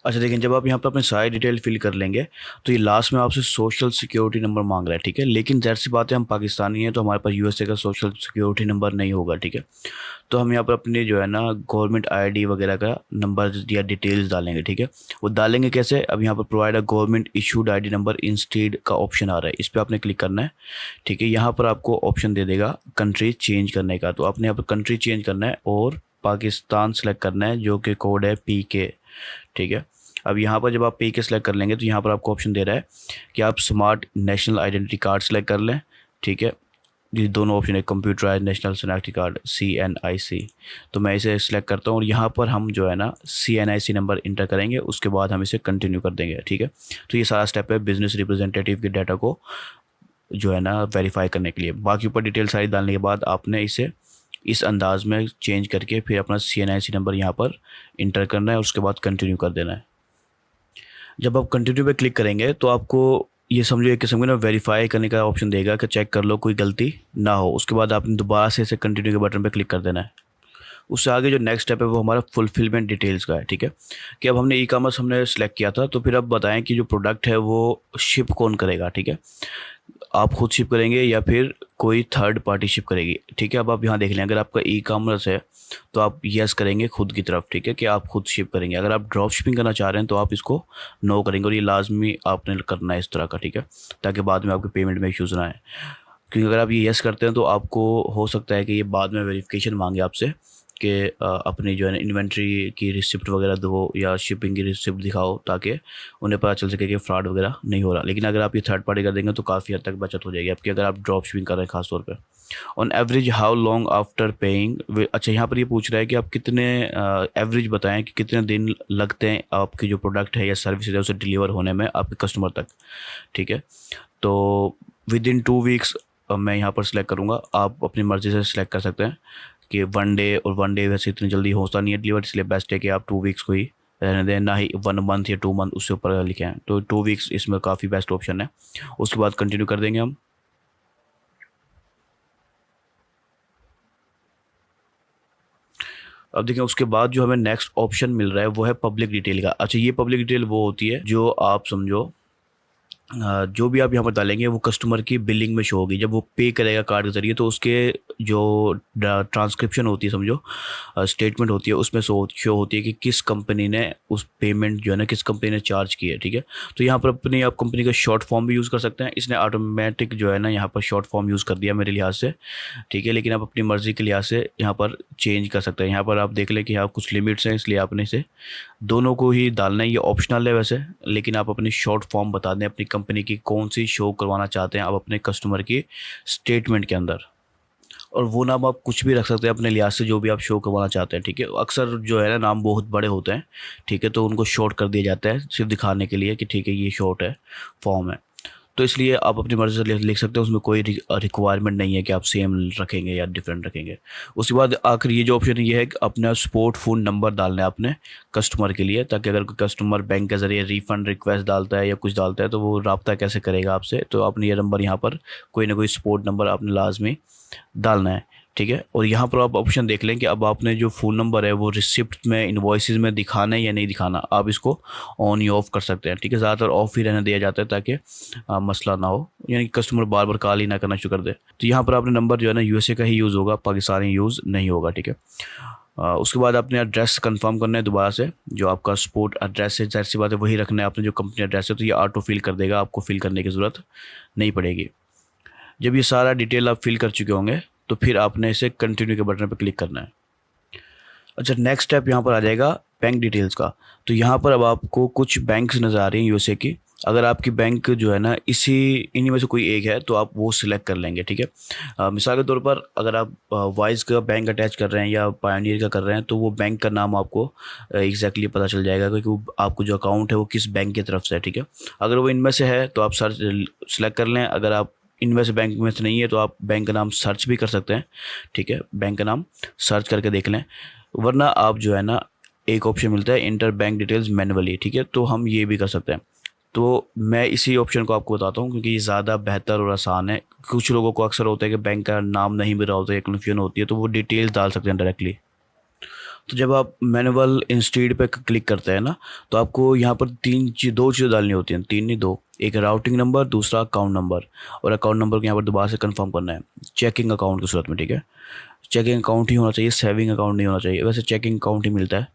अच्छा देखिए, जब आप यहाँ पर अपनी सारी डिटेल फिल कर लेंगे तो ये लास्ट में आपसे सोशल सिक्योरिटी नंबर मांग रहा है, ठीक है। लेकिन ज़ाहिर सी बात है हम पाकिस्तानी हैं तो हमारे पास USA का सोशल सिक्योरिटी नंबर नहीं होगा, ठीक है। तो हम यहाँ पर अपने जो है ना गवर्नमेंट ID वगैरह का नंबर या डिटेल्स डालेंगे, ठीक है। वो डालेंगे कैसे, अब यहाँ पर provide a government issued ID number instead का ऑप्शन आ रहा है, इस पर आपने क्लिक करना है, ठीक है। यहाँ पर आपको ऑप्शन दे देगा कंट्री चेंज करने का, तो आपने यहाँ पर कंट्री चेंज करना है और पाकिस्तान सेलेक्ट करना है जो कि कोड है PK, ठीक है। अब यहाँ पर जब आप PK सेलेक्ट कर लेंगे तो यहाँ पर आपको ऑप्शन दे रहा है कि आप smart national identity card select कर लें, ठीक है। ये दोनों ऑप्शन है, कंप्यूटराइज नेशनल शनाख्ती कार्ड CNIC। तो मैं इसे सिलेक्ट करता हूँ और यहाँ पर हम जो है ना CNIC नंबर इंटर करेंगे, उसके बाद हम इसे कंटिन्यू कर देंगे, ठीक है। तो ये सारा स्टेप है बिजनेस रिप्रेजेंटेटिव के डाटा को जो है ना वेरीफाई करने के लिए। बाकी ऊपर डिटेल सारी डालने के बाद आपने इसे इस अंदाज में चेंज करके फिर अपना CNIC नंबर यहाँ पर इंटर करना है, उसके बाद कंटिन्यू कर देना है। जब आप कंटिन्यू पे क्लिक करेंगे तो आपको ये समझो एक किस्म का ना वेरीफाई करने का ऑप्शन देगा कि चेक कर लो कोई गलती ना हो। उसके बाद आपने दोबारा से इसे कंटिन्यू के बटन पे क्लिक कर देना है। उससे आगे जो नेक्स्ट स्टेप है वो हमारा फुलफिलमेंट डिटेल्स का है, ठीक है। कि अब हमने E-कॉमर्स हमने सेलेक्ट किया था, तो फिर अब बताएं कि जो प्रोडक्ट है वो शिप कौन करेगा, ठीक है। आप खुद शिप करेंगे या फिर कोई थर्ड पार्टी शिप करेगी, ठीक है। अब आप यहाँ देख लें, अगर आपका E-कॉमर्स है तो आप यस करेंगे खुद की तरफ, ठीक है, कि आप खुद शिप करेंगे। अगर आप ड्रॉप शिपिंग करना चाह रहे हैं तो आप इसको नो करेंगे, और ये लाजमी आपने करना है इस तरह का, ठीक है, ताकि बाद में आपके पेमेंट में इश्यूज़ ना आए। क्योंकि अगर आप ये यस करते हैं तो आपको हो सकता है कि ये बाद में वेरिफिकेशन मांगे आपसे कि अपनी जो है ना इन्वेंट्री की रिसिप्ट वगैरह दो या शिपिंग की रिसिप्ट दिखाओ, ताकि उन्हें पता चल सके कि फ़्रॉड वगैरह नहीं हो रहा। लेकिन अगर आप ये थर्ड पार्टी कर देंगे तो काफ़ी हद तक बचत हो जाएगी आपकी, अगर आप ड्रॉप शिपिंग कर रहे हैं ख़ास तौर पे। On average how long after paying. अच्छा, यहाँ पर ये पूछ रहा है कि आप कितने एवरेज बताएं कि कितने दिन लगते हैं आपकी जो प्रोडक्ट है या सर्विस है उसे डिलीवर होने में आपके कस्टमर तक। ठीक है, तो विद इन 2 वीक्स मैं यहाँ पर सिलेक्ट करूँगा। आप अपनी मर्ज़ी से सिलेक्ट कर सकते हैं कि 1 डे, और 1 डे वैसे इतनी जल्दी होता नहीं है डिलीवर, इसलिए बेस्ट है कि आप 2 वीक्स को ही रहने दें, ना ही 1 मंथ या 2 मंथ उससे ऊपर लिखे हैं। तो 2 वीक्स इसमें काफ़ी बेस्ट ऑप्शन है। उसके बाद कंटिन्यू कर देंगे हम। अब देखें, उसके बाद जो हमें नेक्स्ट ऑप्शन मिल रहा है वो है पब्लिक डिटेल का। अच्छा, ये पब्लिक डिटेल वो होती है जो आप समझो जो भी आप यहाँ पर डालेंगे वो कस्टमर की बिलिंग में शो होगी। जब वो पे करेगा कार्ड के ज़रिए तो उसके जो ट्रांसक्रिप्शन होती है, समझो स्टेटमेंट होती है, उसमें शो होती है कि किस कंपनी ने उस पेमेंट जो है ना किस कंपनी ने चार्ज की है। ठीक है, तो यहाँ पर अपनी आप कंपनी का शॉर्ट फॉर्म भी यूज़ कर सकते हैं। इसने ऑटोमेटिक जो है ना यहाँ पर शॉर्ट फॉर्म यूज़ कर दिया मेरे लिहाज से। ठीक है, लेकिन आप अपनी मर्ज़ी के लिहाज से यहाँ पर चेंज कर सकते हैं। यहाँ पर आप देख लें कि यहाँ कुछ लिमिट्स हैं, इसलिए आपने इसे दोनों को ही डालना है। ये ऑप्शनल है वैसे, लेकिन आप अपनी शॉर्ट फॉर्म बता दें अपनी कंपनी की कौन सी शो करवाना चाहते हैं आप अपने कस्टमर की स्टेटमेंट के अंदर, और वो नाम आप कुछ भी रख सकते हैं अपने लिहाज से जो भी आप शो करवाना चाहते हैं। ठीक है, अक्सर जो है ना नाम बहुत बड़े होते हैं। ठीक है, तो उनको शॉर्ट कर दिया जाता है सिर्फ दिखाने के लिए कि ठीक है ये शॉर्ट है, फॉर्म है। तो इसलिए आप अपनी मर्ज़ी से लिख सकते हैं, उसमें कोई रिक्वायरमेंट नहीं है कि आप सेम रखेंगे या डिफरेंट रखेंगे। उसके बाद आखिर ये जो ऑप्शन है ये है कि अपना स्पोर्ट फ़ोन नंबर डालना है अपने कस्टमर के लिए, ताकि अगर कोई कस्टमर बैंक के ज़रिए रिफ़ंड रिक्वेस्ट डालता है या कुछ डालता है तो वो रब्ता कैसे करेगा आपसे। तो आपने ये नंबर यहाँ पर कोई ना कोई स्पोर्ट नंबर आपने लाजमी डालना है। ठीक है, और यहाँ पर आप ऑप्शन देख लें कि अब आपने जो फ़ोन नंबर है वो रिसिप्ट में, इनवॉइसेस में दिखाना है या नहीं दिखाना। आप इसको ऑन या ऑफ़ कर सकते हैं। ठीक है, ज़्यादातर ऑफ़ ही रहने दिया जाता है ताकि मसला ना हो, यानी कस्टमर बार बार कॉल ही ना करना शुरू कर दे। तो यहाँ पर आपने नंबर जो है ना यूएसए का ही यूज़ होगा, पाकिस्तानी यूज़ नहीं होगा। ठीक है, उसके बाद आपने एड्रेस कंफर्म करना है दोबारा से। जो आपका स्पोर्ट एड्रेस है, जाहिर सी बात है वही रखना है आपने जो कंपनी एड्रेस है, तो ये ऑटो फिल कर देगा, आपको फिल करने की ज़रूरत नहीं पड़ेगी। जब ये सारा डिटेल आप फिल कर चुके होंगे तो फिर आपने इसे कंटिन्यू के बटन पर क्लिक करना है। अच्छा, नेक्स्ट स्टेप यहाँ पर आ जाएगा बैंक डिटेल्स का। तो यहाँ पर अब आपको कुछ बैंक्स नज़र आ रही हैं यूएसए की। अगर आपकी बैंक जो है ना इन्हीं में से कोई एक है तो आप वो सिलेक्ट कर लेंगे। ठीक है, मिसाल के तौर पर अगर आप वाइज का बैंक अटैच कर रहे हैं या पायोनियर का कर रहे हैं तो वो बैंक का नाम आपको एग्जैक्टली पता चल जाएगा क्योंकि वो आपको जो अकाउंट है वो किस बैंक की तरफ से है। ठीक है, अगर वो इनमें से है तो आप सर्च सिलेक्ट कर लें। अगर आप इनमें से बैंक में से नहीं है तो आप बैंक का नाम सर्च भी कर सकते हैं। ठीक है, बैंक का नाम सर्च करके देख लें, वरना आप जो है ना एक ऑप्शन मिलता है इंटर बैंक डिटेल्स मैनुअली। ठीक है, तो हम ये भी कर सकते हैं। तो मैं इसी ऑप्शन को आपको बताता हूँ क्योंकि ये ज़्यादा बेहतर और आसान है। कुछ लोगों को अक्सर होता है कि बैंक का नाम नहीं मिल रहा होता है, कन्फ्यूजन होती है, तो वो डिटेल्स डाल सकते हैं डायरेक्टली। तो जब आप मैनुअल इंस्टीड पे क्लिक करते हैं ना तो आपको यहाँ पर दो चीज़ें डालनी होती हैं, तीन नहीं दो। एक राउटिंग नंबर, दूसरा अकाउंट नंबर, और अकाउंट नंबर को यहाँ पर दोबारा से कंफर्म करना है चेकिंग अकाउंट की सूरत में। ठीक है, चेकिंग अकाउंट ही होना चाहिए, सेविंग अकाउंट नहीं होना चाहिए। वैसे चेकिंग अकाउंट ही मिलता है।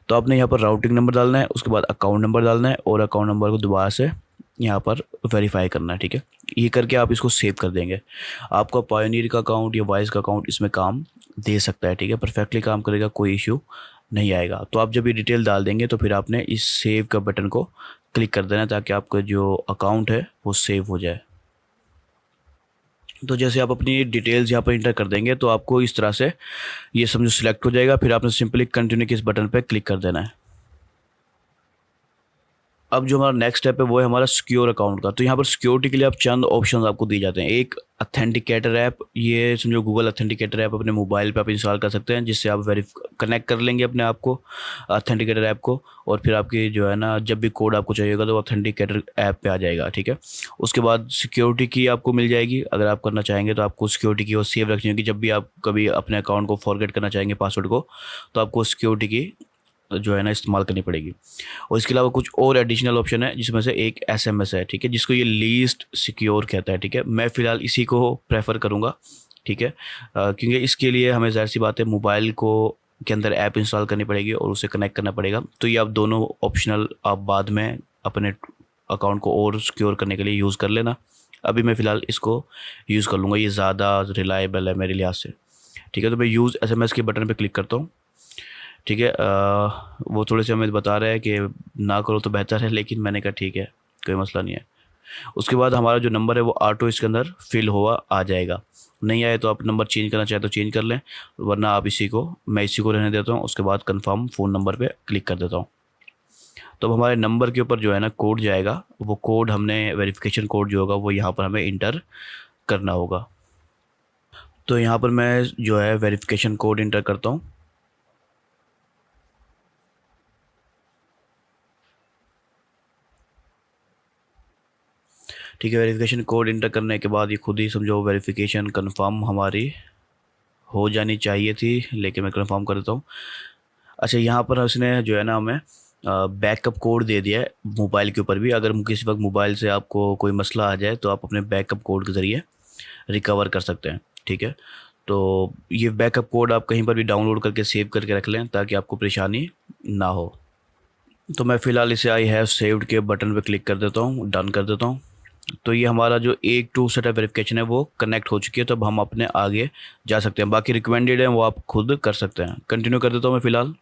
तो आपने यहाँ पर राउटिंग नंबर डालना है, उसके बाद अकाउंट नंबर डालना है, और अकाउंट नंबर को दोबारा से यहाँ पर वेरीफाई करना है। ठीक है, ये करके आप इसको सेव कर देंगे। आपका पायोनियर का अकाउंट या वाइज का अकाउंट इसमें काम दे सकता है। ठीक है, परफेक्टली काम करेगा, कोई इशू नहीं आएगा। तो आप जब ये डिटेल डाल देंगे तो फिर आपने इस सेव का बटन को क्लिक कर देना ताकि आपका जो अकाउंट है वो सेव हो जाए। तो जैसे आप अपनी डिटेल्स यहाँ पर इंटर कर देंगे तो आपको इस तरह से ये समझो सिलेक्ट हो जाएगा। फिर आपने सिंपली कंटिन्यू के इस बटन पर क्लिक कर देना है। अब जो हमारा नेक्स्ट स्टेप है वो है हमारा सिक्योर अकाउंट का। तो यहाँ पर सिक्योरिटी के लिए आप चंद ऑप्शंस आपको दिए जाते हैं। एक अथेंटिकेटर ऐप, ये समझो गूगल अथेंटिकेटर ऐप अपने मोबाइल पे आप इंस्टॉल कर सकते हैं, जिससे आप कनेक्ट कर लेंगे अपने आप को अथेंटिकेटर ऐप को, और फिर आपकी जो है ना जब भी कोड आपको चाहिए होगा तो अथेंटिकेटर ऐप पे आ जाएगा। ठीक है, उसके बाद सिक्योरिटी की आपको मिल जाएगी। अगर आप करना चाहेंगे तो आपको सिक्योरिटी की वो सेव रखनी होगी। जब भी आप कभी अपने अकाउंट को फॉरगेट करना चाहेंगे पासवर्ड को, तो आपको सिक्योरिटी की जो है ना इस्तेमाल करनी पड़ेगी। और इसके अलावा कुछ और एडिशनल ऑप्शन है जिसमें से एक एसएमएस है। ठीक है, जिसको ये लीस्ट सिक्योर कहता है। ठीक है, मैं फ़िलहाल इसी को प्रेफर करूँगा। ठीक है, क्योंकि इसके लिए हमें ज़ाहिर सी बात है मोबाइल को के अंदर ऐप इंस्टॉल करनी पड़ेगी और उसे कनेक्ट करना पड़ेगा। तो ये आप दोनों ऑप्शनल आप बाद में अपने अकाउंट को और सिक्योर करने के लिए यूज़ कर लेना। अभी मैं फ़िलहाल इसको यूज़ कर लूँगा, ये ज़्यादा रिलायबल है मेरे लिहाज से। ठीक है, तो मैं यूज़ एसएमएस के बटन पर क्लिक करता हूँ। ठीक है, वो थोड़े से हमें बता रहा है कि ना करो तो बेहतर है, लेकिन मैंने कहा ठीक है, कोई मसला नहीं है। उसके बाद हमारा जो नंबर है वो ऑटो इसके अंदर फिल हुआ आ जाएगा। नहीं आए तो आप नंबर चेंज करना चाहे तो चेंज कर लें, वरना आप मैं इसी को रहने देता हूँ। उसके बाद कंफर्म फ़ोन नंबर पे क्लिक कर देता हूँ। तो अब हमारे नंबर के ऊपर जो है ना कोड जाएगा, वो कोड हमने वेरिफिकेशन कोड जो होगा वो यहाँ पर हमें इंटर करना होगा। तो यहाँ पर मैं जो है वेरिफिकेशन कोड इंटर करता हूँ। ठीक है, वेरिफिकेशन कोड इंटर करने के बाद ये खुद ही समझो वेरिफिकेशन कंफर्म हमारी हो जानी चाहिए थी, लेकिन मैं कंफर्म कर देता हूँ। अच्छा, यहाँ पर उसने जो है ना हमें बैकअप कोड दे दिया है मोबाइल के ऊपर भी। अगर किसी वक्त मोबाइल से आपको कोई मसला आ जाए तो आप अपने बैकअप कोड के ज़रिए रिकवर कर सकते हैं। ठीक है, तो ये बैकअप कोड आप कहीं पर भी डाउनलोड करके सेव करके रख लें ताकि आपको परेशानी ना हो। तो मैं फ़िलहाल इसे आई हैव सेव्ड के बटन पे क्लिक कर देता हूँ, डन कर देता हूँ। तो ये हमारा जो एक टू सेटअप वेरिफिकेशन है वो कनेक्ट हो चुकी है। तो अब हम अपने आगे जा सकते हैं। बाकी रिकमेंडेड है वो आप खुद कर सकते हैं। कंटिन्यू कर देता हूँ मैं फ़िलहाल।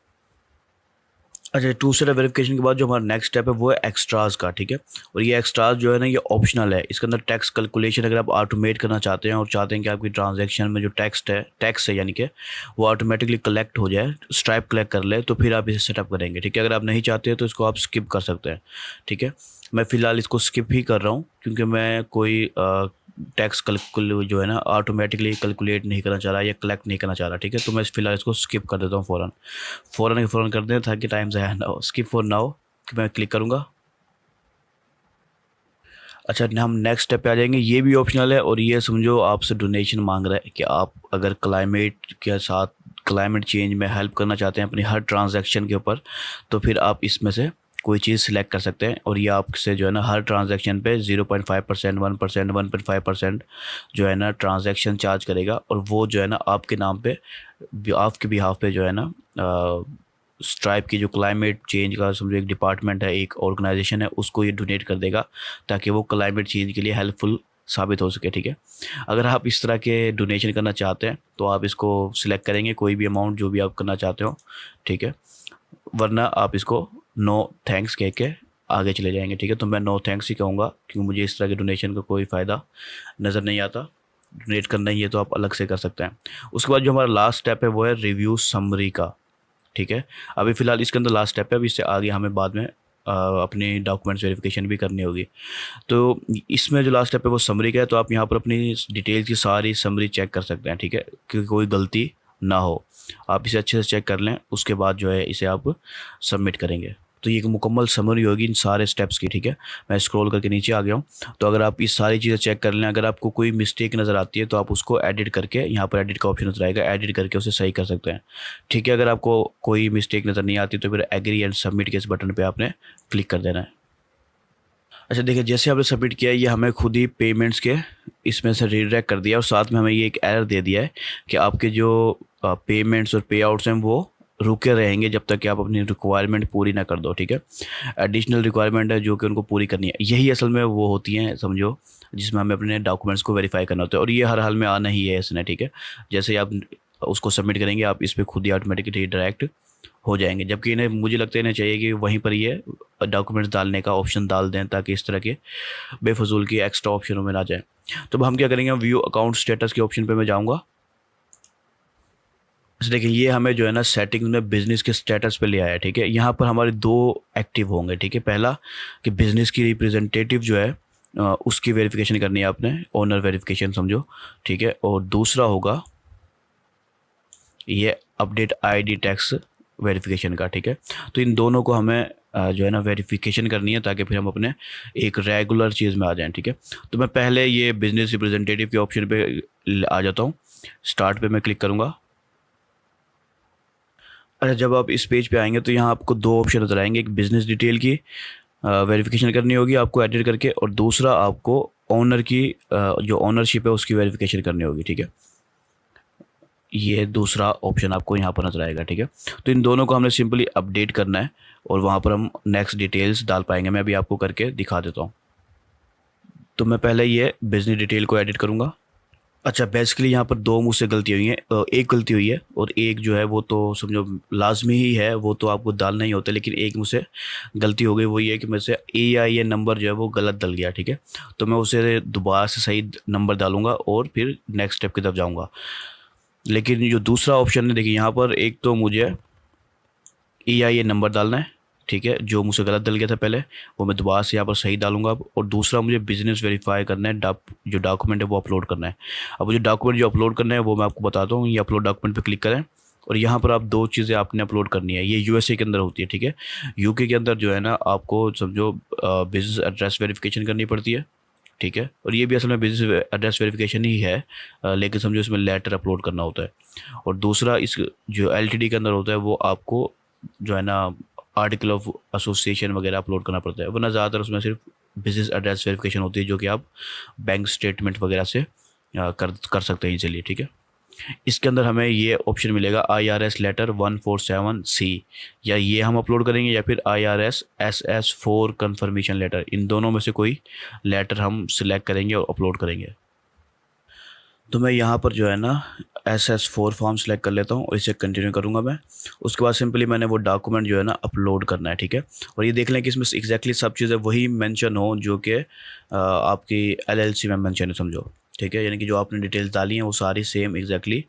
अच्छा, टू स्टेप वेरिफिकेशन के बाद जो हमारा नेक्स्ट स्टेप है वो है एक्स्ट्रास का। ठीक है, और ये एक्स्ट्रास जो है ना ये ऑप्शनल है। इसके अंदर टैक्स कैलकुलेशन अगर आप ऑटोमेट करना चाहते हैं और चाहते हैं कि आपकी ट्रांजैक्शन में जो टैक्स है यानी कि वो ऑटोमेटिकली कलेक्ट हो जाए, स्ट्राइप कलेक्ट कर ले, तो फिर आप इसे सेटअप करेंगे। ठीक है, अगर आप नहीं चाहते तो इसको आप स्किप कर सकते हैं। ठीक है, मैं फ़िलहाल इसको स्किप ही कर रहा हूँ क्योंकि मैं कोई टैक्स कैलकुल जो है ना ऑटोमेटिकली कैलकुलेट नहीं करना चाह रहा या कलेक्ट नहीं करना चाह रहा। ठीक है, तो मैं फ़िलहाल इसको स्किप कर देता हूँ फ़ौरन फ़ौरन के फ़ौरन कर दें ताकि टाइम ज़ाया ना हो। स्किप फॉर नाउ कि मैं क्लिक करूँगा। अच्छा, हम नेक्स्ट स्टेप पे आ जाएंगे। ये भी ऑप्शनल है और ये समझो आपसे डोनेशन मांग रहा है कि आप अगर क्लाइमेट चेंज में हेल्प करना चाहते हैं अपनी हर ट्रांजैक्शन के ऊपर, तो फिर आप इसमें से कोई चीज़ सिलेक्ट कर सकते हैं और ये आपसे जो है ना हर ट्रांजैक्शन पे 0.5%, 1%, 1.5% जो है ना ट्रांजैक्शन चार्ज करेगा। और वो जो है ना आपके नाम पे, आपके बिहाफ पे जो है ना स्ट्राइप की जो क्लाइमेट चेंज का समझो एक डिपार्टमेंट है, एक ऑर्गेनाइजेशन है, उसको ये डोनेट कर देगा ताकि वो क्लाइमेट चेंज के लिए हेल्पफुल साबित हो सके। ठीक है, अगर आप इस तरह के डोनेशन करना चाहते हैं तो आप इसको सिलेक्ट करेंगे, कोई भी अमाउंट जो भी आप करना चाहते हो। ठीक है, वरना आप इसको नो थैंक्स कह के आगे चले जाएंगे। ठीक है, तो मैं नो थैंक्स ही कहूँगा क्योंकि मुझे इस तरह के डोनेशन का कोई फ़ायदा नज़र नहीं आता। डोनेट करना ही है तो आप अलग से कर सकते हैं। उसके बाद जो हमारा लास्ट स्टेप है वो है रिव्यू समरी का। ठीक है, अभी फ़िलहाल इसके अंदर लास्ट स्टेप है। अभी इससे आगे हमें बाद में अपनी डॉक्यूमेंट्स वेरिफिकेशन भी करनी होगी। तो इसमें जो लास्ट स्टेप है वो समरी का है। तो आप यहाँ पर अपनी डिटेल्स की सारी समरी चेक कर सकते हैं। ठीक है, क्योंकि कोई गलती ना हो, आप इसे अच्छे से चेक कर लें। उसके बाद जो है इसे आप सबमिट करेंगे तो ये एक मुकम्मल समरी होगी इन सारे स्टेप्स की। ठीक है, मैं स्क्रॉल करके नीचे आ गया हूँ। तो अगर आप इस सारी चीज़ें चेक कर लें, अगर आपको कोई मिस्टेक नज़र आती है तो आप उसको एडिट करके, यहाँ पर एडिट का ऑप्शन नजर आएगा, एडिट करके उसे सही कर सकते हैं। ठीक है, अगर आपको कोई मिस्टेक नज़र नहीं आती तो फिर एग्री एंड सबमिट के इस बटन पर आपने क्लिक कर देना है। अच्छा देखिए, जैसे आपने सबमिट किया है ये हमें खुद ही पेमेंट्स के इसमें से रीडायरेक्ट कर दिया और साथ में हमें ये एक एरर दे दिया है कि आपके जो पेमेंट्स और पे आउट्स हैं वो रुके रहेंगे जब तक कि आप अपनी रिक्वायरमेंट पूरी ना कर दो। ठीक है, एडिशनल रिक्वायरमेंट है जो कि उनको पूरी करनी है। यही असल में वो होती हैं समझो जिसमें हमें अपने डॉक्यूमेंट्स को वेरीफाई करना होता है और ये हर हाल में आना ही है इसने। ठीक है, जैसे ही आप उसको सबमिट करेंगे आप इस पर खुद ही ऑटोमेटिकली डायरेक्ट हो जाएंगे। जबकि इन्हें मुझे लगता है इन्हें चाहिए कि वहीं पर ये डॉक्यूमेंट्स डालने का ऑप्शन डाल दें ताकि इस तरह के बेफजूल की एक्स्ट्रा ऑप्शनों में ना जाए। तो अब हम क्या करेंगे, व्यू अकाउंट स्टेटस के ऑप्शन पे मैं जाऊंगा। देखिए ये हमें जो है ना सेटिंग्स में बिज़नेस के स्टेटस पे ले आया है। ठीक है, यहाँ पर हमारे दो एक्टिव होंगे। ठीक है, पहला कि बिज़नेस की रिप्रेजेंटेटिव जो है उसकी वेरिफिकेशन करनी है आपने, ओनर वेरिफिकेशन समझो। ठीक है, और दूसरा होगा ये अपडेट आईडी टैक्स वेरिफिकेशन का। ठीक है, तो इन दोनों को हमें जो है ना वेरिफिकेशन करनी है ताकि फिर हम अपने एक रेगुलर चीज़ में आ जाएं। ठीक है, तो मैं पहले ये बिज़नेस रिप्रेजेंटेटिव के ऑप्शन पे आ जाता हूँ। स्टार्ट पे मैं क्लिक करूँगा। अच्छा, जब आप इस पेज पे आएंगे तो यहाँ आपको दो ऑप्शन नजर आएंगे, एक बिज़नेस डिटेल की वेरिफिकेशन करनी होगी आपको एडिट करके, और दूसरा आपको ओनर की जो ओनरशिप है उसकी वेरिफिकेशन करनी होगी। ठीक है, ये दूसरा ऑप्शन आपको यहाँ पर नजर आएगा। ठीक है, तो इन दोनों को हमने सिंपली अपडेट करना है और वहाँ पर हम नेक्स्ट डिटेल्स डाल पाएंगे। मैं अभी आपको करके दिखा देता हूँ। तो मैं पहले ये बिजनेस डिटेल को एडिट करूँगा। अच्छा, बेसिकली यहाँ पर दो मुझसे गलती हुई है, एक गलती हुई है और एक जो है वो तो समझो लाजमी ही है, वो तो आपको डालना ही होता है, लेकिन एक मुझसे गलती हो गई, वो ये है कि मेरे से AIA नंबर जो है वो गलत डल गया, ठीक है। तो मैं उसे दोबारा से सही नंबर डालूंगा और फिर नेक्स्ट स्टेप की तरफ जाऊंगा। लेकिन जो दूसरा ऑप्शन है, देखिए यहाँ पर एक तो मुझे EIA नंबर डालना है, ठीक है, जो मुझसे गलत डल गया था पहले, वो मैं दोबारा से यहाँ पर सही डालूंगा अब। और दूसरा मुझे बिजनेस वेरीफाई करना है, जो डॉक्यूमेंट है वो अपलोड करना है। अब मुझे डॉक्यूमेंट जो अपलोड करना है वो मैं आपको बताता हूँ। ये अपलोड डॉक्यूमेंट पे क्लिक करें और यहाँ पर आप दो चीज़ें आपने अपलोड करनी है। ये USA के अंदर होती है, ठीक है। UK के अंदर जो है ना, आपको समझो बिजनेस एड्रेस वेरिफिकेशन करनी पड़ती है, ठीक है। और ये भी असल में बिजनेस एड्रेस वेरिफिकेशन ही है, लेकिन समझो इसमें लेटर अपलोड करना होता है। और दूसरा इस जो LTD के अंदर होता है वो आपको जो है ना आर्टिकल ऑफ एसोसिएशन वगैरह अपलोड करना पड़ता है, वरना ज़्यादातर उसमें सिर्फ बिजनेस एड्रेस वेरिफिकेशन होती है, जो कि आप बैंक स्टेटमेंट वगैरह से कर सकते हैं इजीली, ठीक है। इसके अंदर हमें ये ऑप्शन मिलेगा IRS लेटर 147C, या ये हम अपलोड करेंगे या फिर IRS SS4 कंफर्मेशन लेटर, इन दोनों में से कोई लेटर हम सिलेक्ट करेंगे और अपलोड करेंगे। तो मैं यहाँ पर जो है ना SS4 फॉर्म सेलेक्ट कर लेता हूँ और इसे कंटिन्यू करूँगा मैं। उसके बाद सिंपली मैंने वो डॉक्यूमेंट जो है ना अपलोड करना है, ठीक है। और ये देख लें कि इसमें एग्जैक्टली सब चीज़ें वही मेंशन हो जो कि आपकी LLC में मेंशन है, समझो, ठीक है। यानी कि जो आपने डिटेल्स डाली हैं वो सारी सेम एग्जैक्टली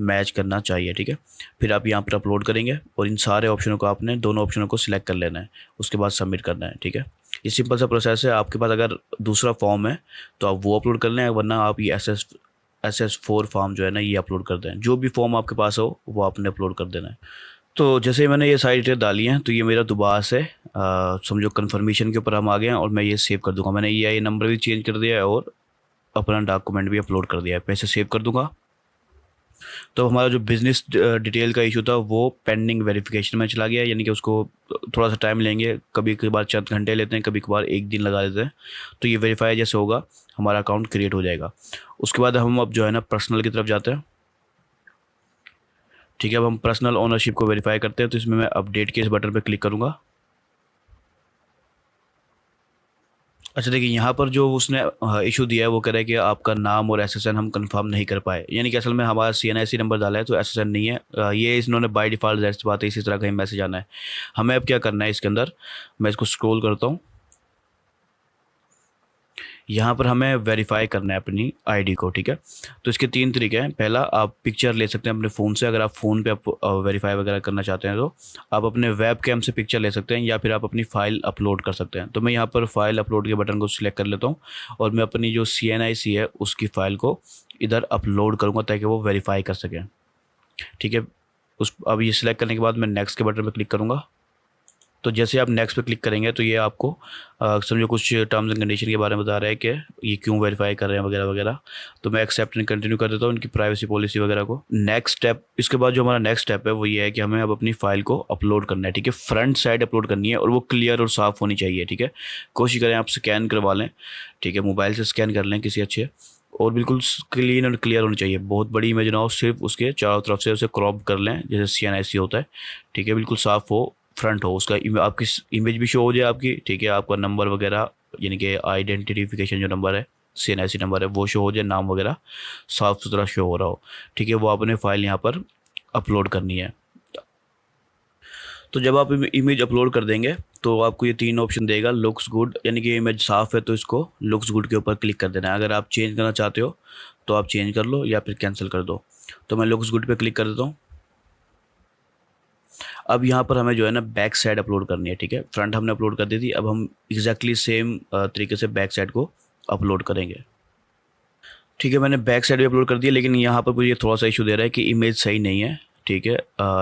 मैच करना चाहिए, ठीक है। फिर आप यहाँ पर अपलोड करेंगे और इन सारे ऑप्शनों को आपने दोनों ऑप्शनों को सिलेक्ट कर लेना है, उसके बाद सबमिट करना है, ठीक है। ये सिंपल सा प्रोसेस है। आपके पास अगर दूसरा फॉर्म है तो आप वो अपलोड कर लें, वरना आप ये SS4 फॉर्म जो है ना ये अपलोड कर दें। जो भी फॉर्म आपके पास हो वो आपने अपलोड कर देना है। तो जैसे ही मैंने ये सारी डिटेल डाली हैं तो ये मेरा दोबारा से समझो कन्फर्मेशन के ऊपर हम आ गए हैं और मैं ये सेव कर दूंगा। मैंने ये नंबर भी चेंज कर दिया है और अपना डॉक्यूमेंट भी अपलोड कर दिया है। पैसे सेव कर दूंगा। तो हमारा जो बिज़नेस डिटेल का इशू था वो पेंडिंग वेरिफिकेशन में चला गया, यानी कि उसको थोड़ा सा टाइम लेंगे, कभी कभार चंद घंटे लेते हैं, कभी कभार एक दिन लगा देते हैं। तो ये वेरीफाई जैसे होगा हमारा अकाउंट क्रिएट हो जाएगा। उसके बाद हम अब जो है ना पर्सनल की तरफ जाते हैं, ठीक है। अब हम पर्सनल ओनरशिप को वेरीफाई करते हैं। तो इसमें मैं अपडेट के इस बटन पर क्लिक करूँगा। अच्छा, देखिए यहाँ पर जो उसने इशू दिया है वो कह रहा है कि आपका नाम और SSN हम कंफर्म नहीं कर पाए, यानी कि असल में हमारा CNIC नंबर डाला है तो SSN नहीं है। ये इन्होंने बाय डिफ़ॉल्ट ज़ाहिर सी बात है इसी तरह का ही मैसेज आना है। हमें अब क्या करना है इसके अंदर, मैं इसको स्क्रॉल करता हूँ। यहाँ पर हमें वेरीफाई करना है अपनी आईडी को, ठीक है। तो इसके तीन तरीके हैं। पहला, आप पिक्चर ले सकते हैं अपने फ़ोन से, अगर आप फ़ोन पे आप वेरीफाई वगैरह करना चाहते हैं तो आप अपने वेब कैम से पिक्चर ले सकते हैं, या फिर आप अपनी फ़ाइल अपलोड कर सकते हैं। तो मैं यहाँ पर फाइल अपलोड के बटन को सिलेक्ट कर लेता हूँ और मैं अपनी जो CNIC है उसकी फ़ाइल को इधर अपलोड करूँगा ताकि वो वेरीफाई कर सकें, ठीक है। अब ये सिलेक्ट करने के बाद मैं नेक्स्ट के बटन पर क्लिक करूँगा। तो जैसे आप नेक्स्ट पे क्लिक करेंगे तो ये आपको समझो कुछ टर्म्स एंड कंडीशन के बारे में बता रहा है कि ये क्यों वेरीफाई कर रहे हैं वगैरह वगैरह। तो मैं एक्सेप्ट एंड कंटिन्यू कर देता हूँ इनकी प्राइवेसी पॉलिसी वगैरह को। नेक्स्ट स्टेप, इसके बाद जो हमारा नेक्स्ट स्टेप है वो ये है कि हमें अब अपनी फ़ाइल को अपलोड करना है, ठीक है। फ्रंट साइड अपलोड करनी है और वो क्लियर और साफ़ होनी चाहिए, ठीक है। कोशिश करें आप स्कैन करवा लें, ठीक है, मोबाइल से स्कैन कर लें किसी अच्छे, और बिल्कुल क्लीन और क्लियर होनी चाहिए। बहुत बड़ी इमेज ना हो, सिर्फ उसके चारों तरफ से उसे क्रॉप कर लें जैसे CNIC होता है, ठीक है। बिल्कुल साफ़ हो, फ्रंट हो उसका, आपकी इमेज भी शो हो जाए आपकी, ठीक है। आपका नंबर वगैरह यानी कि आइडेंटिफिकेशन जो नंबर है, CNIC नंबर है, वो शो हो जाए, नाम वगैरह साफ़ सुथरा शो हो रहा हो, ठीक है। वो आपने फ़ाइल यहाँ पर अपलोड करनी है। तो जब आप इमेज अपलोड कर देंगे तो आपको ये तीन ऑप्शन देगा। लुक्स गुड, यानी कि इमेज साफ़ है तो इसको लुक्स गुड के ऊपर क्लिक कर देना है। अगर आप चेंज करना चाहते हो तो आप चेंज कर लो या फिर कैंसिल कर दो। तो मैं लुक्स गुड पे क्लिक कर देता हूँ। अब यहाँ पर हमें जो है ना बैक साइड अपलोड करनी है, ठीक है। फ्रंट हमने अपलोड कर दी थी, अब हम एग्जैक्टली सेम तरीके से बैक साइड को अपलोड करेंगे, ठीक है। मैंने बैक साइड भी अपलोड कर दिया, लेकिन यहाँ पर मुझे थोड़ा सा इशू दे रहा है कि इमेज सही नहीं है, ठीक है।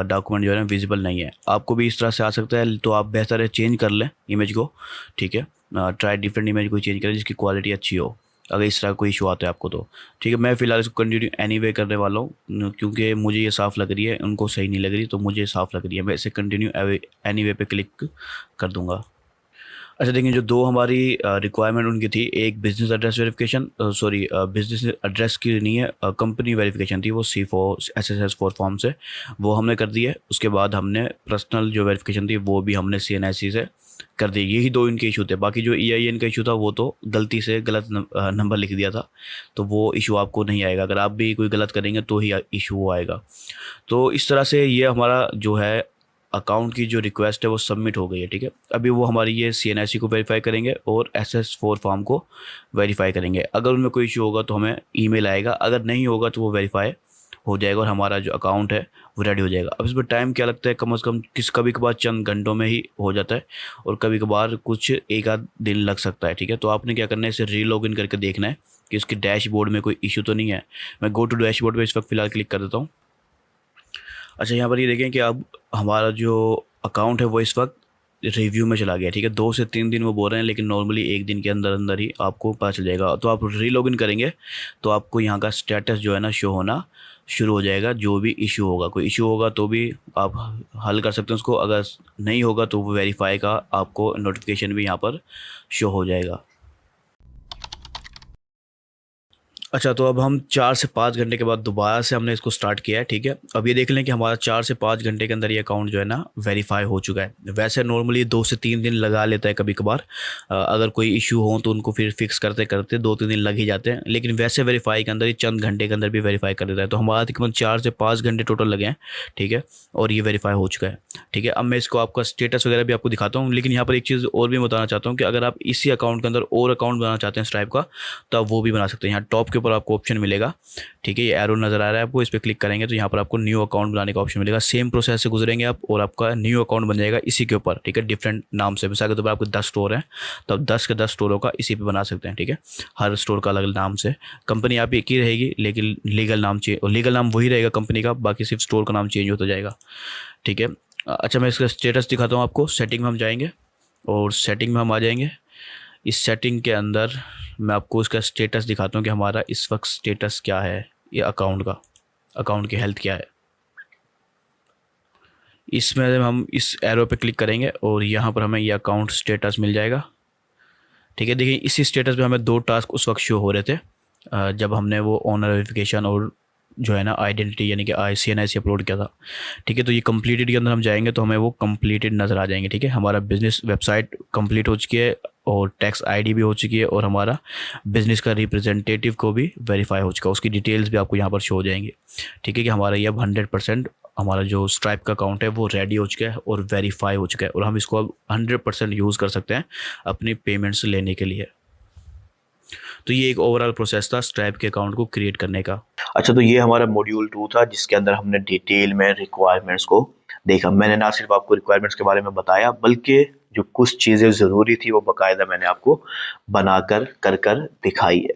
डॉक्यूमेंट जो है ना विजिबल नहीं है। आपको भी इस तरह से आ सकता है, तो आप बेहतर है चेंज कर लें इमेज को, ठीक है। ट्राई डिफरेंट इमेज को चेंज करें जिसकी क्वालिटी अच्छी हो, अगर इस तरह कोई इशू आता है आपको तो, ठीक है। मैं फ़िलहाल इसको कंटिन्यू एनीवे करने वाला हूँ क्योंकि मुझे ये साफ़ लग रही है, उनको सही नहीं लग रही, तो मुझे साफ़ लग रही है। मैं इसे कंटिन्यू एनीवे पे क्लिक कर दूँगा। अच्छा, देखिए जो दो हमारी रिक्वायरमेंट उनकी थी, एक business address verification, sorry business address की नहीं है, कंपनी वेरिफिकेशन थी, वो C4 SS4 फॉर्म से, वो हमने कर दी है। उसके बाद हमने पर्सनल जो वेरिफिकेशन थी वो भी हमने CNIC से कर दी। यही दो इनके इशू थे, बाकी जो EIN का इशू था वो तो गलती से गलत नंबर लिख दिया था, तो वो इशू आपको नहीं आएगा। अगर आप भी कोई गलत करेंगे तो ही इशू वो आएगा। तो इस तरह से ये हमारा जो है अकाउंट की जो रिक्वेस्ट है वो सबमिट हो गई है, ठीक है। अभी वो हमारी ये CNIC को वेरीफाई करेंगे और SS4 फॉर्म को वेरीफाई करेंगे। अगर उनमें कोई इशू होगा तो हमें ईमेल आएगा, अगर नहीं होगा तो वो वेरीफाई हो जाएगा और हमारा जो अकाउंट है वो रेडी हो जाएगा। अब इसमें टाइम क्या लगता है, कम से कम कभी कभार चंद घंटों में ही हो जाता है और कभी कभार कुछ एक आध दिन लग सकता है, ठीक है। तो आपने क्या करना है, इसे रीलॉगिन करके देखना है कि इसके डैशबोर्ड में कोई इशू तो नहीं है। मैं गो टू डैशबोर्ड पे इस वक्त फ़िलहाल क्लिक कर देता हूँ। अच्छा, यहाँ पर ये देखें कि अब हमारा जो अकाउंट है वो इस वक्त रिव्यू में चला गया, ठीक है। 2 से 3 दिन वो बोल रहे हैं, लेकिन नॉर्मली एक दिन के अंदर अंदर ही आपको पता चल जाएगा। तो आप रीलॉगिन करेंगे तो आपको यहाँ का स्टेटस जो है ना शो होना शुरू हो जाएगा। जो भी इशू होगा, कोई इशू होगा तो भी आप हल कर सकते हैं उसको, अगर नहीं होगा तो वो वेरीफाई का आपको नोटिफिकेशन भी यहाँ पर शो हो जाएगा। अच्छा, तो अब हम 4 से 5 घंटे के बाद दोबारा से हमने इसको स्टार्ट किया है, ठीक है। अब ये देख लें कि हमारा 4 से 5 घंटे के अंदर ये अकाउंट जो है ना वेरीफाई हो चुका है। वैसे नॉर्मली 2 से 3 दिन लगा लेता है कभी कभार, अगर कोई इशू हो तो उनको फिर फिक्स करते करते 2-3 दिन लग ही जाते हैं, लेकिन वैसे वेरीफाई के अंदर ये चंद घंटे के अंदर भी वेरीफाई कर देता है। तो हमारा तकरीबन 4 से 5 घंटे टोटल लगे हैं, ठीक है, और ये वेरीफाई हो चुका है, ठीक है। अब मैं इसको आपका स्टेटस वगैरह भी आपको दिखाता हूँ, लेकिन यहाँ पर एक चीज़ और भी बताना चाहता हूँ कि अगर आप इसी अकाउंट के अंदर और अकाउंट बनाना चाहते हैं स्ट्राइप का, तो आप वो भी बना सकते हैं। यहाँ टॉप के ऊपर आपको ऑप्शन मिलेगा, ठीक है, ये एरो नज़र आ रहा है आपको, इस पर क्लिक करेंगे तो यहाँ पर आपको न्यू अकाउंट बनाने का ऑप्शन मिलेगा। सेम प्रोसेस से गुजरेंगे आप और आपका न्यू अकाउंट बन जाएगा इसी के ऊपर, ठीक है, डिफरेंट नाम से। मिसाल के तौर पर आपके 10 स्टोर हैं तो आप 10 के 10 स्टोरों का इसी पे बना सकते हैं, ठीक है। हर स्टोर का अलग नाम से, कंपनी आप एक ही रहेगी लेकिन लीगल नाम वही रहेगा कंपनी का, बाकी सिर्फ स्टोर का नाम चेंज होता जाएगा, ठीक है। अच्छा, मैं इसका स्टेटस दिखाता हूँ आपको। सेटिंग में हम जाएंगे और सेटिंग में हम आ जाएंगे। इस सेटिंग के अंदर मैं आपको इसका स्टेटस दिखाता हूँ कि हमारा इस वक्त स्टेटस क्या है, ये अकाउंट का, अकाउंट की हेल्थ क्या है। इसमें हम इस एरो पे क्लिक करेंगे और यहाँ पर हमें ये अकाउंट स्टेटस मिल जाएगा, ठीक है। देखिए, इसी स्टेटस पे हमें 2 टास्क उस वक्त शो हो रहे थे जब हमने वो ओनर वेरिफिकेशन और जो है ना आइडेंटिटी यानी कि CNIC अपलोड किया था, ठीक है। तो ये कंप्लीटेड के अंदर हम जाएंगे तो हमें वो कंप्लीटेड नज़र आ जाएंगे, ठीक है। हमारा बिज़नेस वेबसाइट कंप्लीट हो चुकी है और टैक्स ID भी हो चुकी है और हमारा बिज़नेस का रिप्रेजेंटेटिव को भी वेरीफाई हो चुका है, उसकी डिटेल्स भी आपको यहाँ पर शो हो जाएंगी, ठीक है, कि हमारा ये अब 100% हमारा जो स्ट्राइप का अकाउंट है वो रेडी हो चुका है और वेरीफाई हो चुका है और हम इसको अब 100% यूज़ कर सकते हैं अपनी पेमेंट्स लेने के लिए। तो ये एक ओवरऑल प्रोसेस था स्ट्राइप के अकाउंट को क्रिएट करने का। अच्छा, तो ये हमारा मॉड्यूल 2 था जिसके अंदर हमने डिटेल में रिक्वायरमेंट्स को देखा। मैंने ना सिर्फ आपको रिक्वायरमेंट्स के बारे में बताया, बल्कि जो कुछ चीज़ें ज़रूरी थी वो बाकायदा मैंने आपको बनाकर कर दिखाई है।